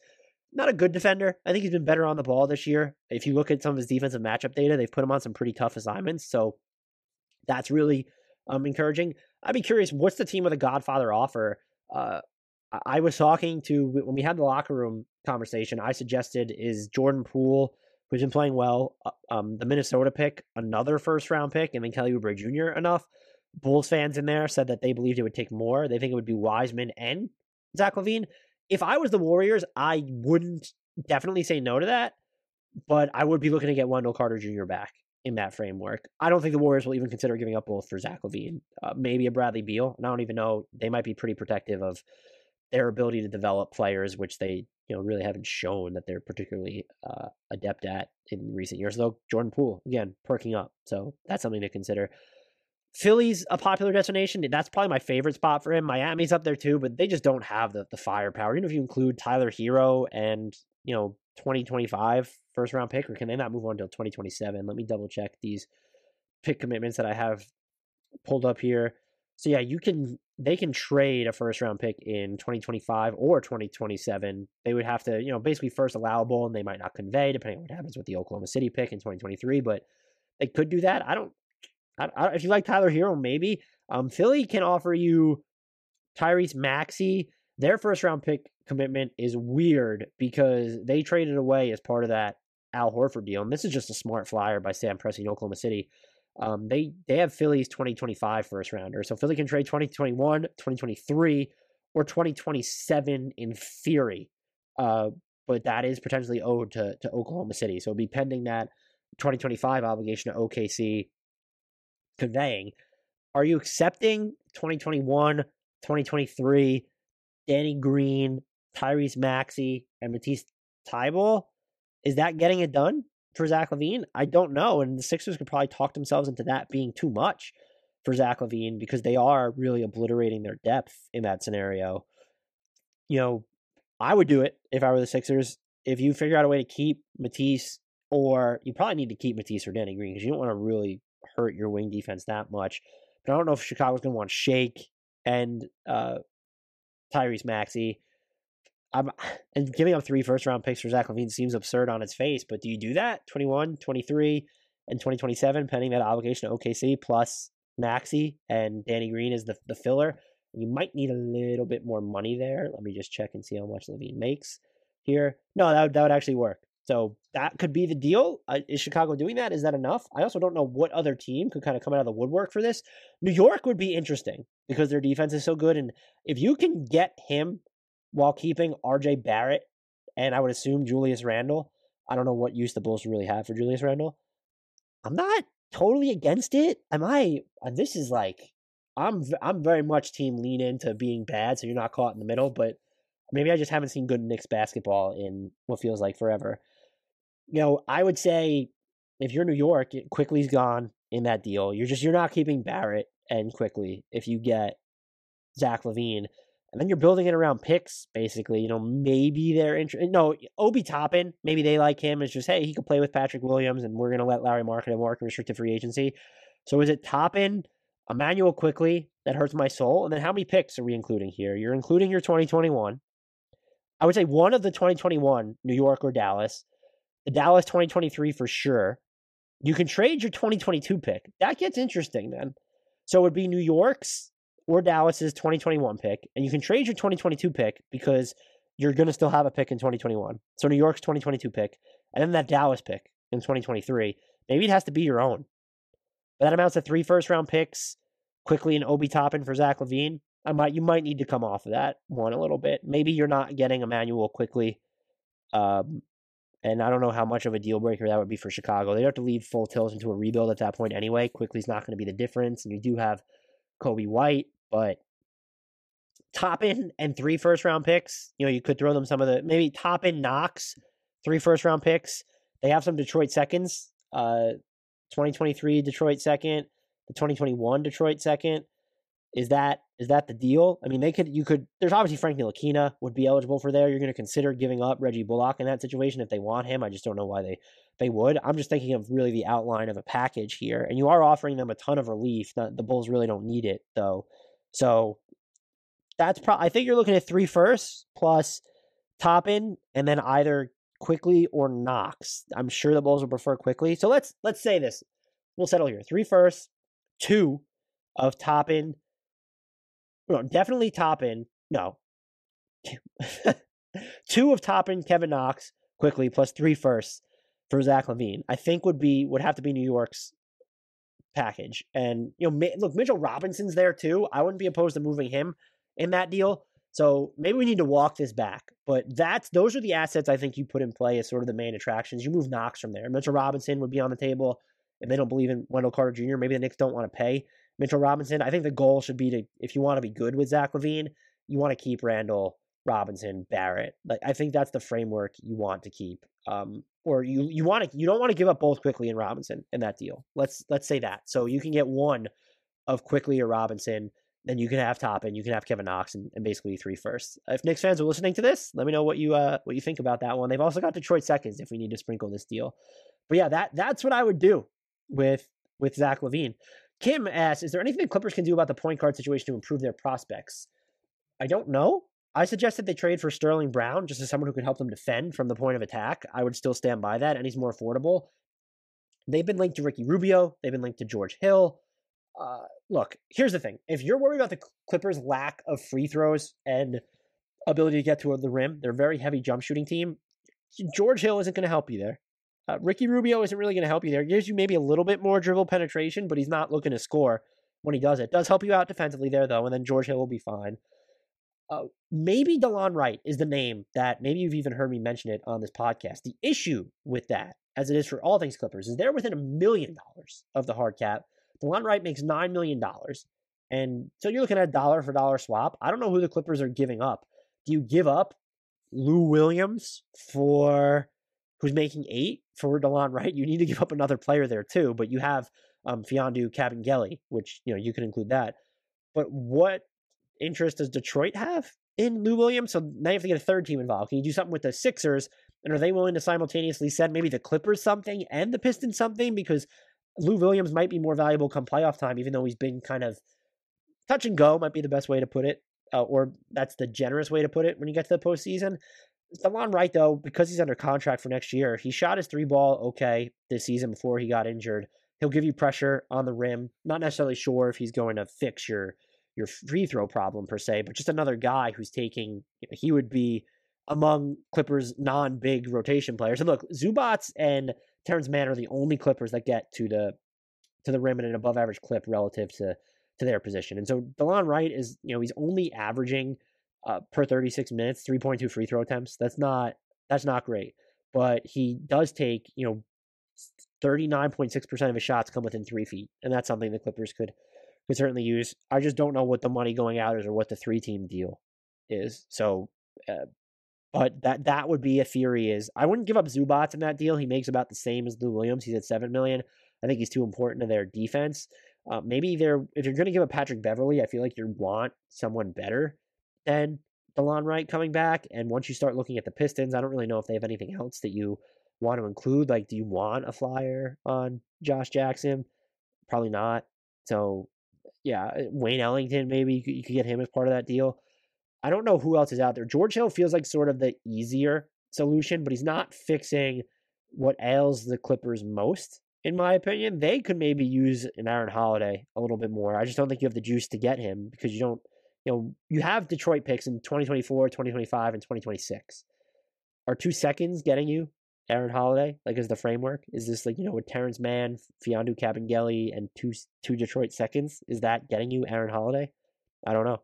[SPEAKER 2] Not a good defender. I think he's been better on the ball this year. If you look at some of his defensive matchup data, they've put him on some pretty tough assignments, so that's really encouraging. I'd be curious, what's the team with a Godfather offer? I was talking to, when we had the locker room conversation, I suggested is Jordan Poole, who's been playing well, the Minnesota pick, another first-round pick, and then Kelly Oubre Jr. enough. Bulls fans in there said that they believed it would take more. They think it would be Wiseman and Zach LaVine. If I was the Warriors, I wouldn't definitely say no to that, but I would be looking to get Wendell Carter Jr. back in that framework. I don't think the Warriors will even consider giving up both for Zach LaVine. Maybe a Bradley Beal, and I don't even know. They might be pretty protective of their ability to develop players, which they really haven't shown that they're particularly adept at in recent years. Though Jordan Poole, again, perking up. So that's something to consider. Philly's a popular destination. That's probably my favorite spot for him. Miami's up there too, but they just don't have the firepower. Even if you include Tyler Hero and 2025 first round pick, or can they not move on until 2027? Let me double check these pick commitments that I have pulled up here. So yeah, they can trade a first round pick in 2025 or 2027. They would have to, basically first allowable, and they might not convey depending on what happens with the Oklahoma City pick in 2023, but they could do that. I if you like Tyler Hero, maybe. Philly can offer you Tyrese Maxey. Their first round pick commitment is weird because they traded away as part of that Al Horford deal. And this is just a smart flyer by Sam Presti in Oklahoma City. They have Philly's 2025 first rounder. So Philly can trade 2021, 2023, or 2027 in theory. But that is potentially owed to Oklahoma City. So it'll be pending that 2025 obligation to OKC conveying. Are you accepting 2021, 2023, Danny Green, Tyrese Maxey, and Matisse Thybulle? Is that getting it done for Zach LaVine? I don't know. And the Sixers could probably talk themselves into that being too much for Zach LaVine because they are really obliterating their depth in that scenario. I would do it if I were the Sixers. If you figure out a way to keep Matisse, or you probably need to keep Matisse or Danny Green because you don't want to really hurt your wing defense that much. But I don't know if Chicago's going to want Shake and Tyrese Maxey. And giving up 3 first-round picks for Zach LaVine seems absurd on its face, but do you do that? 21, 23, and 2027, pending that obligation to OKC, plus Maxey and Danny Green is the filler. You might need a little bit more money there. Let me just check and see how much LaVine makes here. No, that would actually work. So that could be the deal. Is Chicago doing that? Is that enough? I also don't know what other team could kind of come out of the woodwork for this. New York would be interesting because their defense is so good. And if you can get him while keeping RJ Barrett and I would assume Julius Randle, I don't know what use the Bulls really have for Julius Randle. I'm not totally against it? Am I? This is like I'm very much team lean into being bad, so you're not caught in the middle. But maybe I just haven't seen good Knicks basketball in what feels like forever. I would say if you're New York, Quickly's gone in that deal. You're not keeping Barrett and Quickly if you get Zach LaVine. And then you're building it around picks, basically. Maybe they're interested. No, Obi Toppin, maybe they like him. It's just, hey, he could play with Patrick Williams, and we're going to let Larry Market and work in restricted free agency. So is it Toppin, Emmanuel Quickly? That hurts my soul. And then how many picks are we including here? You're including your 2021. I would say one of the 2021, New York or Dallas. The Dallas 2023 for sure. You can trade your 2022 pick. That gets interesting then. So it would be New York's or Dallas's 2021 pick, and you can trade your 2022 pick because you're going to still have a pick in 2021. So New York's 2022 pick, and then that Dallas pick in 2023. Maybe it has to be your own. But that amounts to 3 first-round picks, Quickly and Obi Toppin for Zach LaVine. You might need to come off of that one a little bit. Maybe you're not getting Emmanuel Quickly. And I don't know how much of a deal breaker that would be for Chicago. They'd have to leave full tilt into a rebuild at that point anyway. Quickly's not going to be the difference. And you do have Kobe White, but Toppin and 3 first-round picks, you could throw them maybe Toppin, Knox, 3 first-round picks. They have some Detroit seconds, 2023 Detroit second, the 2021 Detroit second. Is that the deal? I mean, there's obviously Frank Ntilikina would be eligible for there. You're going to consider giving up Reggie Bullock in that situation if they want him. I just don't know why they would. I'm just thinking of really the outline of a package here. And you are offering them a ton of relief. The Bulls really don't need it, though. So I think you're looking at 3 firsts plus Toppin and then either Quickly or Knox. I'm sure the Bulls will prefer Quickly. So let's say this. We'll settle here. 3 firsts, 2 of Toppin. No, definitely Toppin. No. 2 of Toppin, Kevin Knox, Quickly, plus 3 firsts for Zach LaVine. I think would have to be New York's package. And, look, Mitchell Robinson's there too. I wouldn't be opposed to moving him in that deal. So maybe we need to walk this back. But those are the assets I think you put in play as sort of the main attractions. You move Knox from there. Mitchell Robinson would be on the table. If they don't believe in Wendell Carter Jr., maybe the Knicks don't want to pay Mitchell Robinson. I think the goal should be if you want to be good with Zach LaVine, you want to keep Randall, Robinson, Barrett. I think that's the framework you want to keep. Or you don't want to give up both Quickly and Robinson in that deal. Let's say that. So you can get one of Quickly or Robinson, then you can have Toppin, you can have Kevin Knox, and basically 3 firsts. If Knicks fans are listening to this, let me know what you think about that one. They've also got Detroit seconds if we need to sprinkle this deal. But yeah, that's what I would do with Zach LaVine. Kim asks, is there anything the Clippers can do about the point guard situation to improve their prospects? I don't know. I suggested they trade for Sterling Brown just as someone who could help them defend from the point of attack. I would still stand by that, and he's more affordable. They've been linked to Ricky Rubio. They've been linked to George Hill. Look, here's the thing. If you're worried about the Clippers' lack of free throws and ability to get to the rim, they're a very heavy jump shooting team. George Hill isn't going to help you there. Ricky Rubio isn't really going to help you there. He gives you maybe a little bit more dribble penetration, but he's not looking to score when he does it. Does help you out defensively there, though, and then George Hill will be fine. Maybe DeLon Wright is the name that maybe you've even heard me mention it on this podcast. The issue with that, as it is for all things Clippers, is they're within $1 million of the hard cap. DeLon Wright makes $9 million. And so you're looking at a dollar for dollar swap. I don't know who the Clippers are giving up. Do you give up Lou Williams who's making $8 million for DeLon Wright? You need to give up another player there too, but you have Fiondu Kabengele, which you can include that. But what interest does Detroit have in Lou Williams? So now you have to get a third team involved. Can you do something with the Sixers? And are they willing to simultaneously send maybe the Clippers something and the Pistons something? Because Lou Williams might be more valuable come playoff time, even though he's been kind of touch and go, might be the best way to put it. Or that's the generous way to put it when you get to the postseason. DeLon Wright, though, because he's under contract for next year, he shot his 3-ball okay this season before he got injured. He'll give you pressure on the rim. Not necessarily sure if he's going to fix your free throw problem per se, but just another guy who's taking, he would be among Clippers non-big rotation players. And look, Zubats and Terrence Mann are the only Clippers that get to the rim at an above average clip relative to their position. And so DeLon Wright is, he's only averaging per 36 minutes, 3.2 free throw attempts. That's not great, but he does take, 39.6% of his shots come within 3 feet, and that's something the Clippers could certainly use. I just don't know what the money going out is or what the 3-team deal is. So, but that would be a theory. Is I wouldn't give up Zubats in that deal. He makes about the same as Lou Williams. He's at $7 million. I think he's too important to their defense. Maybe if you're going to give up Patrick Beverley, I feel like you want someone better than DeLon Wright coming back. And once you start looking at the Pistons, I don't really know if they have anything else that you want to include. Like, do you want a flyer on Josh Jackson? Probably not. So, yeah, Wayne Ellington, maybe you could get him as part of that deal. I don't know who else is out there. George Hill feels like sort of the easier solution, but he's not fixing what ails the Clippers most, in my opinion. They could maybe use an Aaron Holiday a little bit more. I just don't think you have the juice to get him because you have Detroit picks in 2024, 2025, and 2026. Are 2 seconds getting you Aaron Holiday? Like, as the framework? Is this like, with Terrence Mann, Fiondu Kabengele, and two Detroit seconds? Is that getting you Aaron Holiday? I don't know.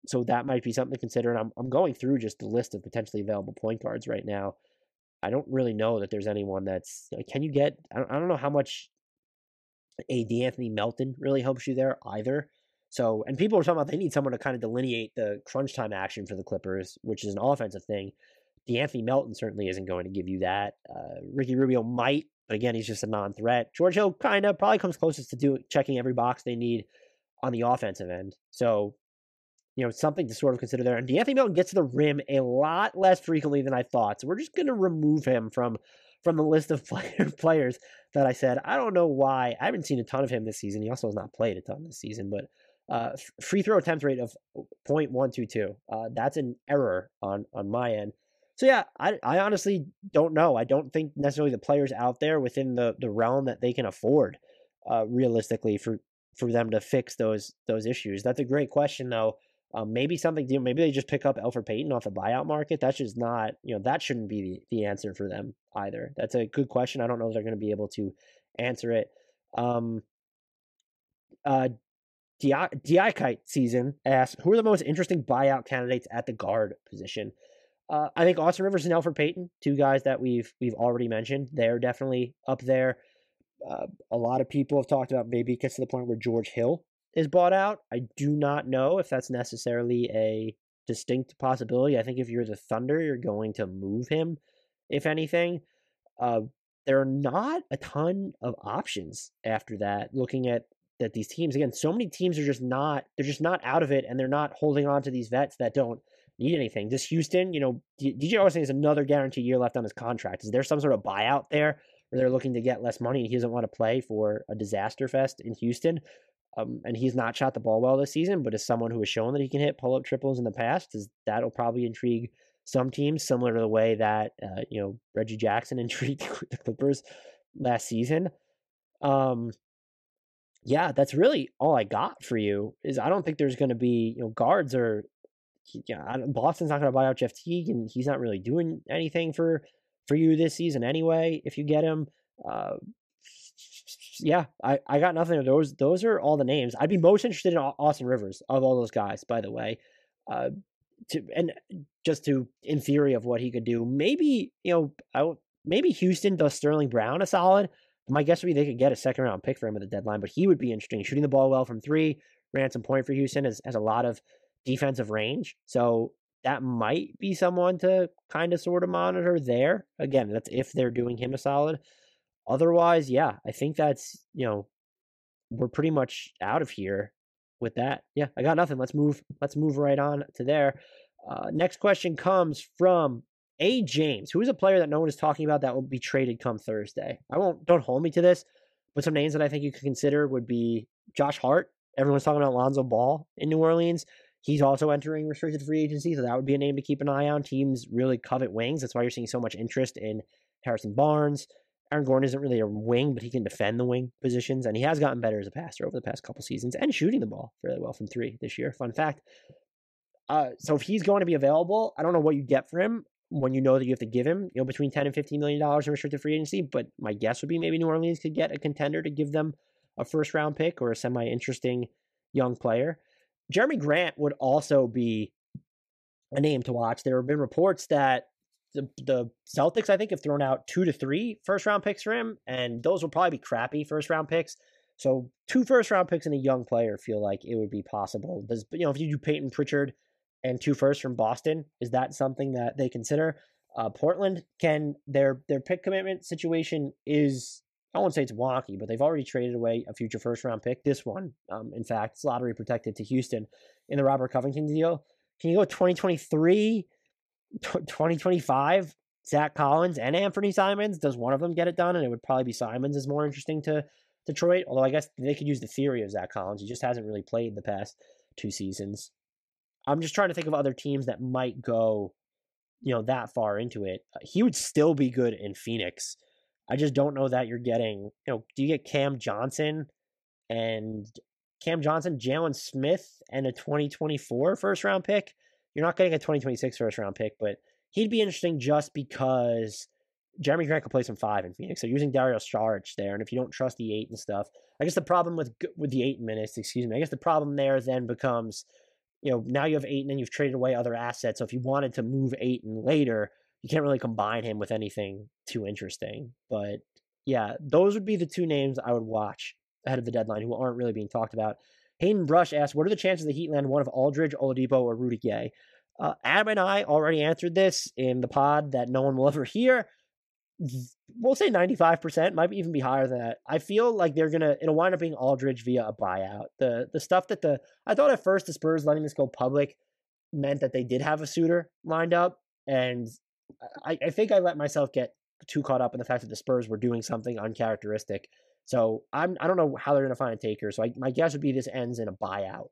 [SPEAKER 2] So that might be something to consider. And I'm going through just the list of potentially available point guards right now. I don't really know that there's anyone that's can you get? I don't know how much a D'Anthony Melton really helps you there either. So, and people are talking about they need someone to kind of delineate the crunch time action for the Clippers, which is an offensive thing. D'Anthony Melton certainly isn't going to give you that. Ricky Rubio might, but again, he's just a non-threat. George Hill kind of probably comes closest to checking every box they need on the offensive end. So, something to sort of consider there. And D'Anthony Melton gets to the rim a lot less frequently than I thought. So we're just going to remove him from the list of players that I said. I don't know why. I haven't seen a ton of him this season. He also has not played a ton this season, but free throw attempt rate of 0.122. That's an error on my end. So yeah, I honestly don't know. I don't think necessarily the players out there within the realm that they can afford realistically for them to fix those issues. That's a great question though. Maybe maybe they just pick up Elfrid Payton off the buyout market. That's just not, that shouldn't be the answer for them either. That's a good question. I don't know if they're going to be able to answer it. Diakite season asks, who are the most interesting buyout candidates at the guard position? I think Austin Rivers and Elfrid Payton, 2 guys that we've already mentioned. They're definitely up there. A lot of people have talked about maybe it gets to the point where George Hill is bought out. I do not know if that's necessarily a distinct possibility. I think if you're the Thunder, you're going to move him, if anything. There are not a ton of options after that, looking at these teams. Again, so many teams are just not out of it, and they're not holding on to these vets that don't need anything. Just Houston, DJ Augustin has another guaranteed year left on his contract. Is there some sort of buyout there where they're looking to get less money and he doesn't want to play for a disaster fest in Houston? And he's not shot the ball well this season, but as someone who has shown that he can hit pull-up triples in the past, that'll probably intrigue some teams, similar to the way that Reggie Jackson intrigued the Clippers last season. Yeah, that's really all I got for you. Is I don't think there's going to be guards or Boston's not going to buy out Jeff Teague, and he's not really doing anything for you this season anyway. If you get him. Yeah, I got nothing. Those are all the names. I'd be most interested in Austin Rivers of all those guys, by the way. In theory of what he could do. Maybe, maybe Houston does Sterling Brown a solid. My guess would be they could get a 2nd round pick for him at the deadline, but he would be interesting. Shooting the ball well from 3, ran some point for Houston, has a lot of defensive range. So that might be someone to kind of sort of monitor there. Again, that's if they're doing him a solid. Otherwise, yeah, I think that's, we're pretty much out of here with that. Yeah, I got nothing. Let's move right on to there. Next question comes from A. James, who is a player that no one is talking about that will be traded come Thursday. Don't hold me to this, but some names that I think you could consider would be Josh Hart. Everyone's talking about Lonzo Ball in New Orleans. He's also entering restricted free agency, so that would be a name to keep an eye on. Teams really covet wings. That's why you're seeing so much interest in Harrison Barnes. Aaron Gordon isn't really a wing, but he can defend the wing positions, and he has gotten better as a passer over the past couple seasons and shooting the ball fairly well from 3 this year. Fun fact. So if he's going to be available, I don't know what you get for him when you know that you have to give him between $10 and $15 million in restricted free agency, but my guess would be maybe New Orleans could get a contender to give them a 1st-round pick or a semi-interesting young player. Jeremy Grant would also be a name to watch. There have been reports that the Celtics, I think, have thrown out 2 to 3 first-round picks for him, and those will probably be crappy first-round picks. So 2 first-round picks and a young player feel like it would be possible. If you do Payton Pritchard and 2 firsts from Boston, is that something that they consider? Portland their pick commitment situation is, I won't say it's wonky, but they've already traded away a future first-round pick. This one, in fact, it's lottery protected to Houston in the Robert Covington deal. Can you go 2023, 2025, Zach Collins and Anthony Simons? Does one of them get it done? And it would probably be Simons is more interesting to Detroit, although I guess they could use the theory of Zach Collins. He just hasn't really played the past 2 seasons. I'm just trying to think of other teams that might go, that far into it. He would still be good in Phoenix. I just don't know that you're getting, do you get Cam Johnson, Jalen Smith, and a 2024 first round pick? You're not getting a 2026 first round pick, but he'd be interesting just because Jeremy Grant could play some 5 in Phoenix. So using Dario Saric there, and if you don't trust the 8 and stuff, I guess the problem with the 8 minutes, I guess the problem there then becomes, now you have Ayton and you've traded away other assets. So if you wanted to move Ayton later, you can't really combine him with anything too interesting. But yeah, those would be the 2 names I would watch ahead of the deadline who aren't really being talked about. Hayden Brush asked, what are the chances the Heat land one of Aldridge, Oladipo, or Rudy Gay? Adam and I already answered this in the pod that no one will ever hear. We'll say 95%, might even be higher than that. I feel like it'll wind up being Aldridge via a buyout. The stuff that I thought at first the Spurs letting this go public meant that they did have a suitor lined up, and I think I let myself get too caught up in the fact that the Spurs were doing something uncharacteristic. So I don't know how they're going to find a taker. So my guess would be this ends in a buyout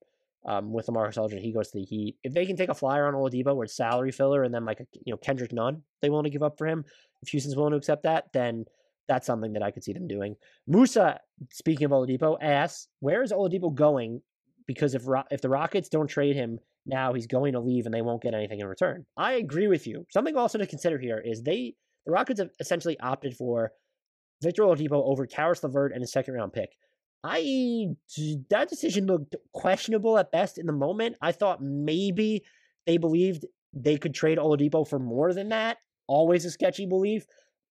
[SPEAKER 2] with LaMarcus Aldridge. He goes to the Heat. If they can take a flyer on Oladipo where it's salary filler and then like Kendrick Nunn they willing to give up for him, if Houston's willing to accept that, then that's something that I could see them doing. Musa, speaking of Oladipo, asks, where is Oladipo going? Because if the Rockets don't trade him now, he's going to leave and they won't get anything in return. I agree with you. Something also to consider here is the Rockets have essentially opted for Victor Oladipo over Caris LeVert and a second-round pick. That decision looked questionable at best in the moment. I thought maybe they believed they could trade Oladipo for more than that. Always a sketchy belief.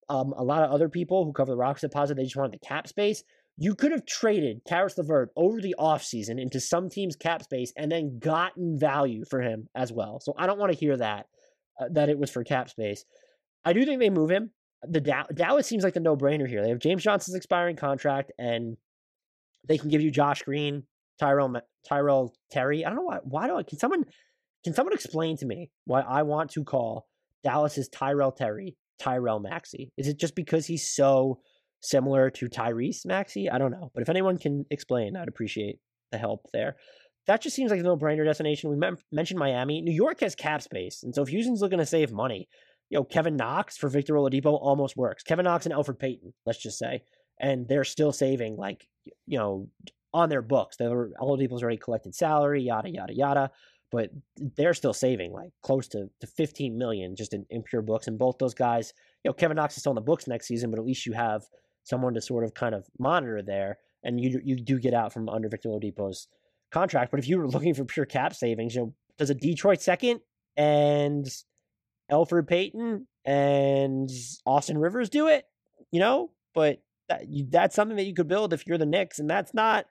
[SPEAKER 2] A lot of other people who cover the Rockets have posited they just wanted the cap space. You could have traded Caris LeVert over the offseason into some team's cap space and then gotten value for him as well. So I don't want to hear that it was for cap space. I do think they move him. The Dallas seems like the no-brainer here. They have James Johnson's expiring contract, and they can give you Josh Green, Tyrell Terry. I don't know why. Can someone explain to me why I want to call Dallas's Tyrell Terry Tyrell Maxey? Is it just because he's so similar to Tyrese Maxey? I don't know. But if anyone can explain, I'd appreciate the help there. That just seems like a no-brainer destination. We mentioned Miami. New York has cap space. And so if Houston's looking to save money, Kevin Knox for Victor Oladipo almost works. Kevin Knox and Elfrid Payton, let's just say. And they're still saving, on their books. Oladipo's already collected salary, yada, yada, yada. But they're still saving, close to $15 million just in pure books. And both those guys, Kevin Knox is still on the books next season, but at least you have someone to sort of kind of monitor there. And you do get out from under Victor Oladipo's contract. But if you were looking for pure cap savings, does a Detroit second and Elfrid Payton and Austin Rivers do it? But that's something that you could build if you're the Knicks, and that's not.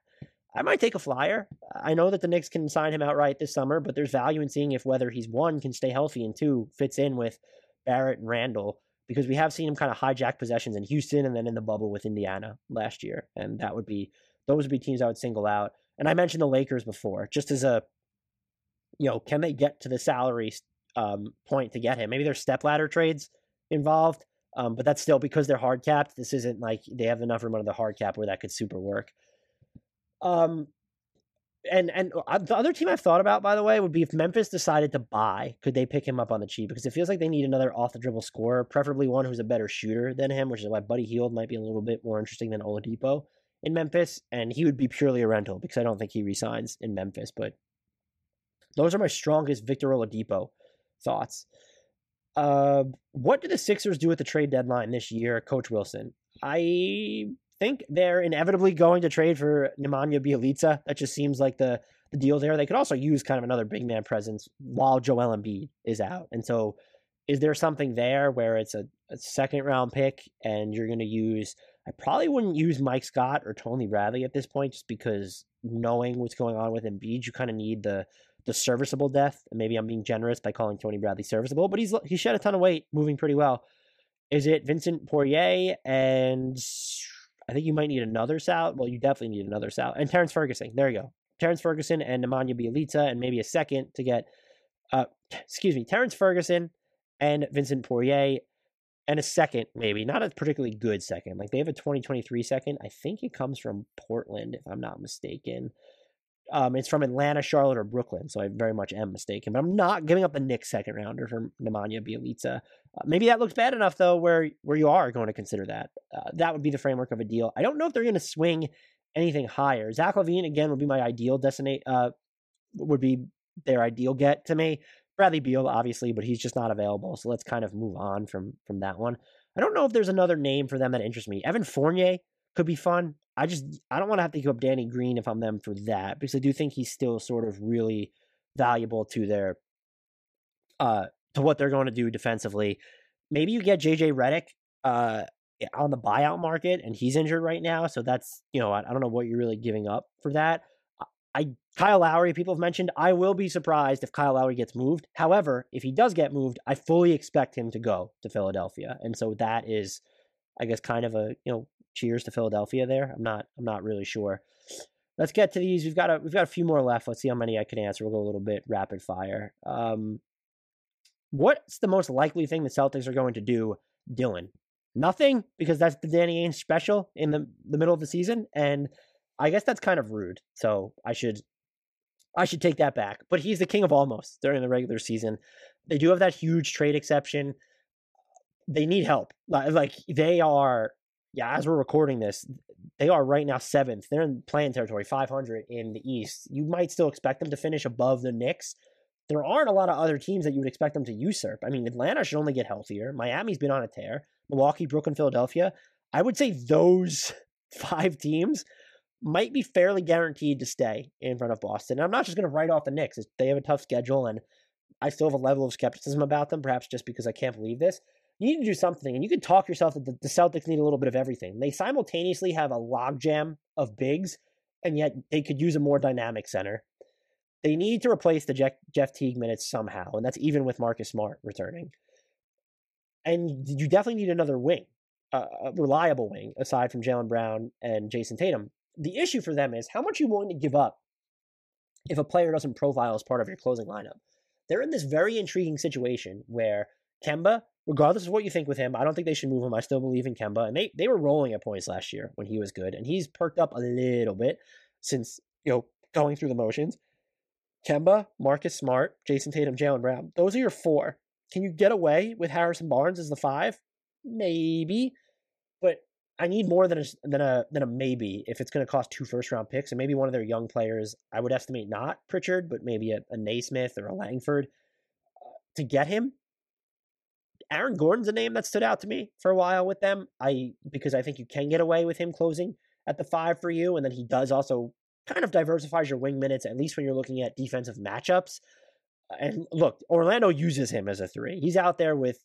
[SPEAKER 2] I might take a flyer. I know that the Knicks can sign him outright this summer, but there's value in seeing if whether he's 1, can stay healthy, and 2, fits in with Barrett and Randall, because we have seen him kind of hijack possessions in Houston and then in the bubble with Indiana last year, and those would be teams I would single out. And I mentioned the Lakers before, just as a, can they get to the salary point to get him? Maybe there's stepladder trades involved, but that's still because they're hard capped. This isn't like they have enough room under the hard cap where that could super work. And the other team I've thought about, by the way, would be if Memphis decided to buy, could they pick him up on the cheap? Because it feels like they need another off the dribble scorer, preferably one who's a better shooter than him, which is why Buddy Hield might be a little bit more interesting than Oladipo in Memphis. And he would be purely a rental because I don't think he resigns in Memphis. But those are my strongest Victor Oladipo thoughts. What do the Sixers do at the trade deadline this year, Coach Wilson? I think they're inevitably going to trade for Nemanja Bjelica. That just seems like the deal there. They could also use kind of another big man presence while Joel Embiid is out. And so Is there something there where it's a second round pick and you're going to use? I probably wouldn't use Mike Scott or Tony Bradley at this point, just because knowing what's going on with Embiid, you kind of need the serviceable depth. And maybe I'm being generous by calling Tony Bradley serviceable, but he shed a ton of weight, moving pretty well. Is it Vincent Poirier? And I think you might need another Sal. Well, you definitely need another Sal. And Terrence Ferguson. There you go. Terrence Ferguson and Nemanja Bjelica, and maybe a second to get, Terrence Ferguson and Vincent Poirier, and a second, maybe. Not a particularly good second. Like, they have a 2023 second. I think it comes from Portland, if I'm not mistaken. It's from Atlanta, Charlotte, or Brooklyn, so I very much am mistaken. But I'm not giving up the Knicks second rounder for Nemanja Bjelica. Maybe that looks bad enough, though, where you are going to consider that. That would be the framework of a deal. I don't know if they're going to swing anything higher. Zach LaVine, again, would be my ideal would be their ideal get to me. Bradley Beal, obviously, but he's just not available, so let's kind of move on from that one. I don't know if there's another name for them that interests me. Evan Fournier could be fun. I don't want to have to give up Danny Green if I'm them for that, because I do think he's still sort of really valuable to their to what they're going to do defensively. Maybe you get JJ Redick on the buyout market, and he's injured right now, so that's, I don't know what you're really giving up for that. Kyle Lowry, people have mentioned. I will be surprised if Kyle Lowry gets moved. However, if he does get moved, I fully expect him to go to Philadelphia, and so that is, I guess, kind of a cheers to Philadelphia there. I'm not really sure. Let's get to these. We've got a few more left. Let's see how many I can answer. We'll go a little bit rapid fire. What's the most likely thing the Celtics are going to do, Dylan? Nothing, because that's the Danny Ainge special in the middle of the season, and I guess that's kind of rude. So I should take that back. But he's the king of almost during the regular season. They do have that huge trade exception. They need help. Like, they are, as we're recording this, they are right now 7th. They're in play-in territory, 500 in the East. You might still expect them to finish above the Knicks. There aren't a lot of other teams that you would expect them to usurp. I mean, Atlanta should only get healthier. Miami's been on a tear. Milwaukee, Brooklyn, Philadelphia. I would say those 5 teams might be fairly guaranteed to stay in front of Boston. And I'm not just going to write off the Knicks. They have a tough schedule, and I still have a level of skepticism about them, perhaps just because I can't believe this. You need to do something, and you can talk yourself that the Celtics need a little bit of everything. They simultaneously have a logjam of bigs, and yet they could use a more dynamic center. They need to replace the Jeff Teague minutes somehow, and that's even with Marcus Smart returning. And you definitely need another wing, a reliable wing, aside from Jaylen Brown and Jason Tatum. The issue for them is how much you're willing to give up if a player doesn't profile as part of your closing lineup. They're in this very intriguing situation where Kemba, regardless of what you think with him, I don't think they should move him. I still believe in Kemba. And they were rolling at points last year when he was good. And he's perked up a little bit since, going through the motions. Kemba, Marcus Smart, Jason Tatum, Jaylen Brown. Those are your 4. Can you get away with Harrison Barnes as the 5? Maybe. But I need more than a maybe if it's going to cost 2 first-round picks, and maybe one of their young players. I would estimate not Pritchard, but maybe a Naismith or a Langford to get him. Aaron Gordon's a name that stood out to me for a while with them. Because I think you can get away with him closing at the 5 for you, and then he does also kind of diversifies your wing minutes, at least when you're looking at defensive matchups. And look, Orlando uses him as a 3. He's out there with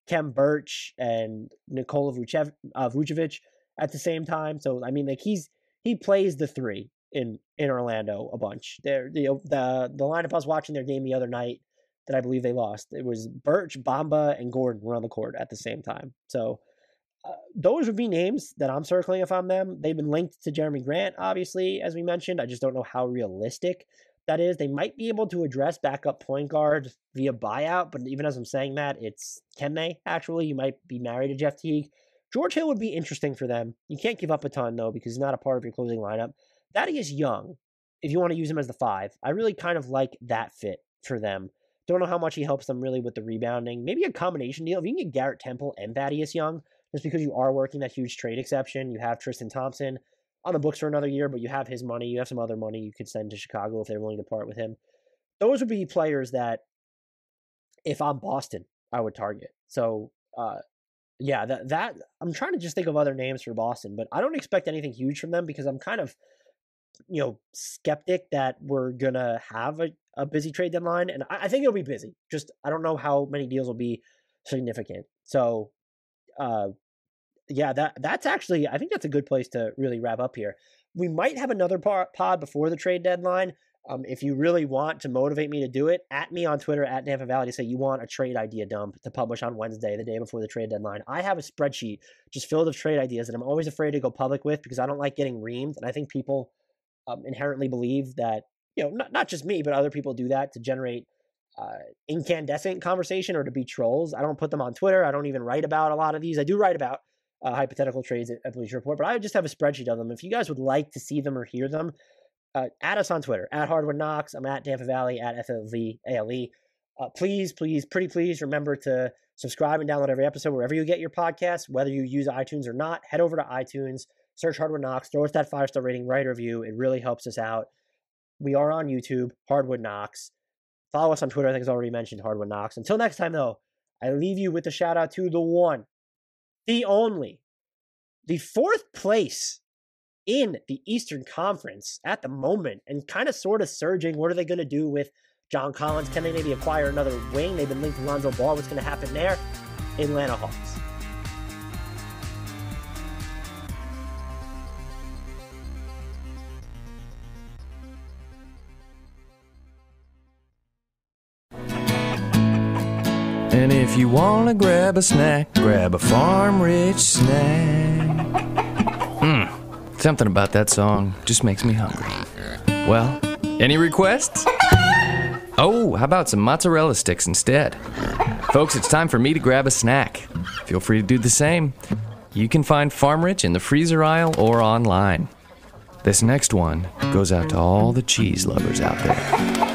[SPEAKER 2] Kem Birch and Nikola Vucevic at the same time. So I mean, like, he plays the 3 in Orlando a bunch. The lineup I was watching their game the other night that I believe they lost, it was Birch, Bamba, and Gordon were on the court at the same time. So those would be names that I'm circling if I'm them. They've been linked to Jeremy Grant, obviously, as we mentioned. I just don't know how realistic that is. They might be able to address backup point guard via buyout, but even as I'm saying that, can they actually? You might be married to Jeff Teague. George Hill would be interesting for them. You can't give up a ton, though, because he's not a part of your closing lineup. Thaddeus Young, if you want to use him as the 5, I really kind of like that fit for them. Don't know how much he helps them really with the rebounding. Maybe a combination deal. If you can get Garrett Temple and Thaddeus Young, just because you are working that huge trade exception, you have Tristan Thompson on the books for another year, but you have his money. You have some other money you could send to Chicago if they're willing to part with him. Those would be players if I'm Boston, I would target. So, that I'm trying to just think of other names for Boston, but I don't expect anything huge from them because I'm kind of skeptic that we're going to have a busy trade deadline. And I think it'll be busy. Just, I don't know how many deals will be significant. So, that's actually, I think that's a good place to really wrap up here. We might have another pod before the trade deadline. If you really want to motivate me to do it, at me on Twitter, at Nampa Valley, to say you want a trade idea dump to publish on Wednesday, the day before the trade deadline. I have a spreadsheet just filled with trade ideas that I'm always afraid to go public with because I don't like getting reamed. And I think people inherently believe that, not just me, but other people do that to generate incandescent conversation or to be trolls. I don't put them on Twitter. I don't even write about a lot of these. I do write about hypothetical trades at Bleacher Report, but I just have a spreadsheet of them. If you guys would like to see them or hear them, add us on Twitter, at Hardwood Knocks. I'm at Nampa Valley, at FLVALE. Please remember to subscribe and download every episode wherever you get your podcasts, whether you use iTunes or not. Head over to iTunes, search Hardwood Knocks, throw us that 5-star rating, write a review. It really helps us out. We are on YouTube, Hardwood Knocks. Follow us on Twitter. I think it's already mentioned, Hardwood Knocks. Until next time, though, I leave you with a shout out to the one, the only, the 4th place in the Eastern Conference at the moment, and kind of sort of surging. What are they going to do with John Collins? Can they maybe acquire another wing? They've been linked to Lonzo Ball. What's going to happen there? Atlanta Hawks.
[SPEAKER 3] And if you want to grab a snack, grab a farm-rich snack. Something about that song just makes me hungry. Well, any requests? Oh, how about some mozzarella sticks instead? Folks, it's time for me to grab a snack. Feel free to do the same. You can find Farm Rich in the freezer aisle or online. This next one goes out to all the cheese lovers out there.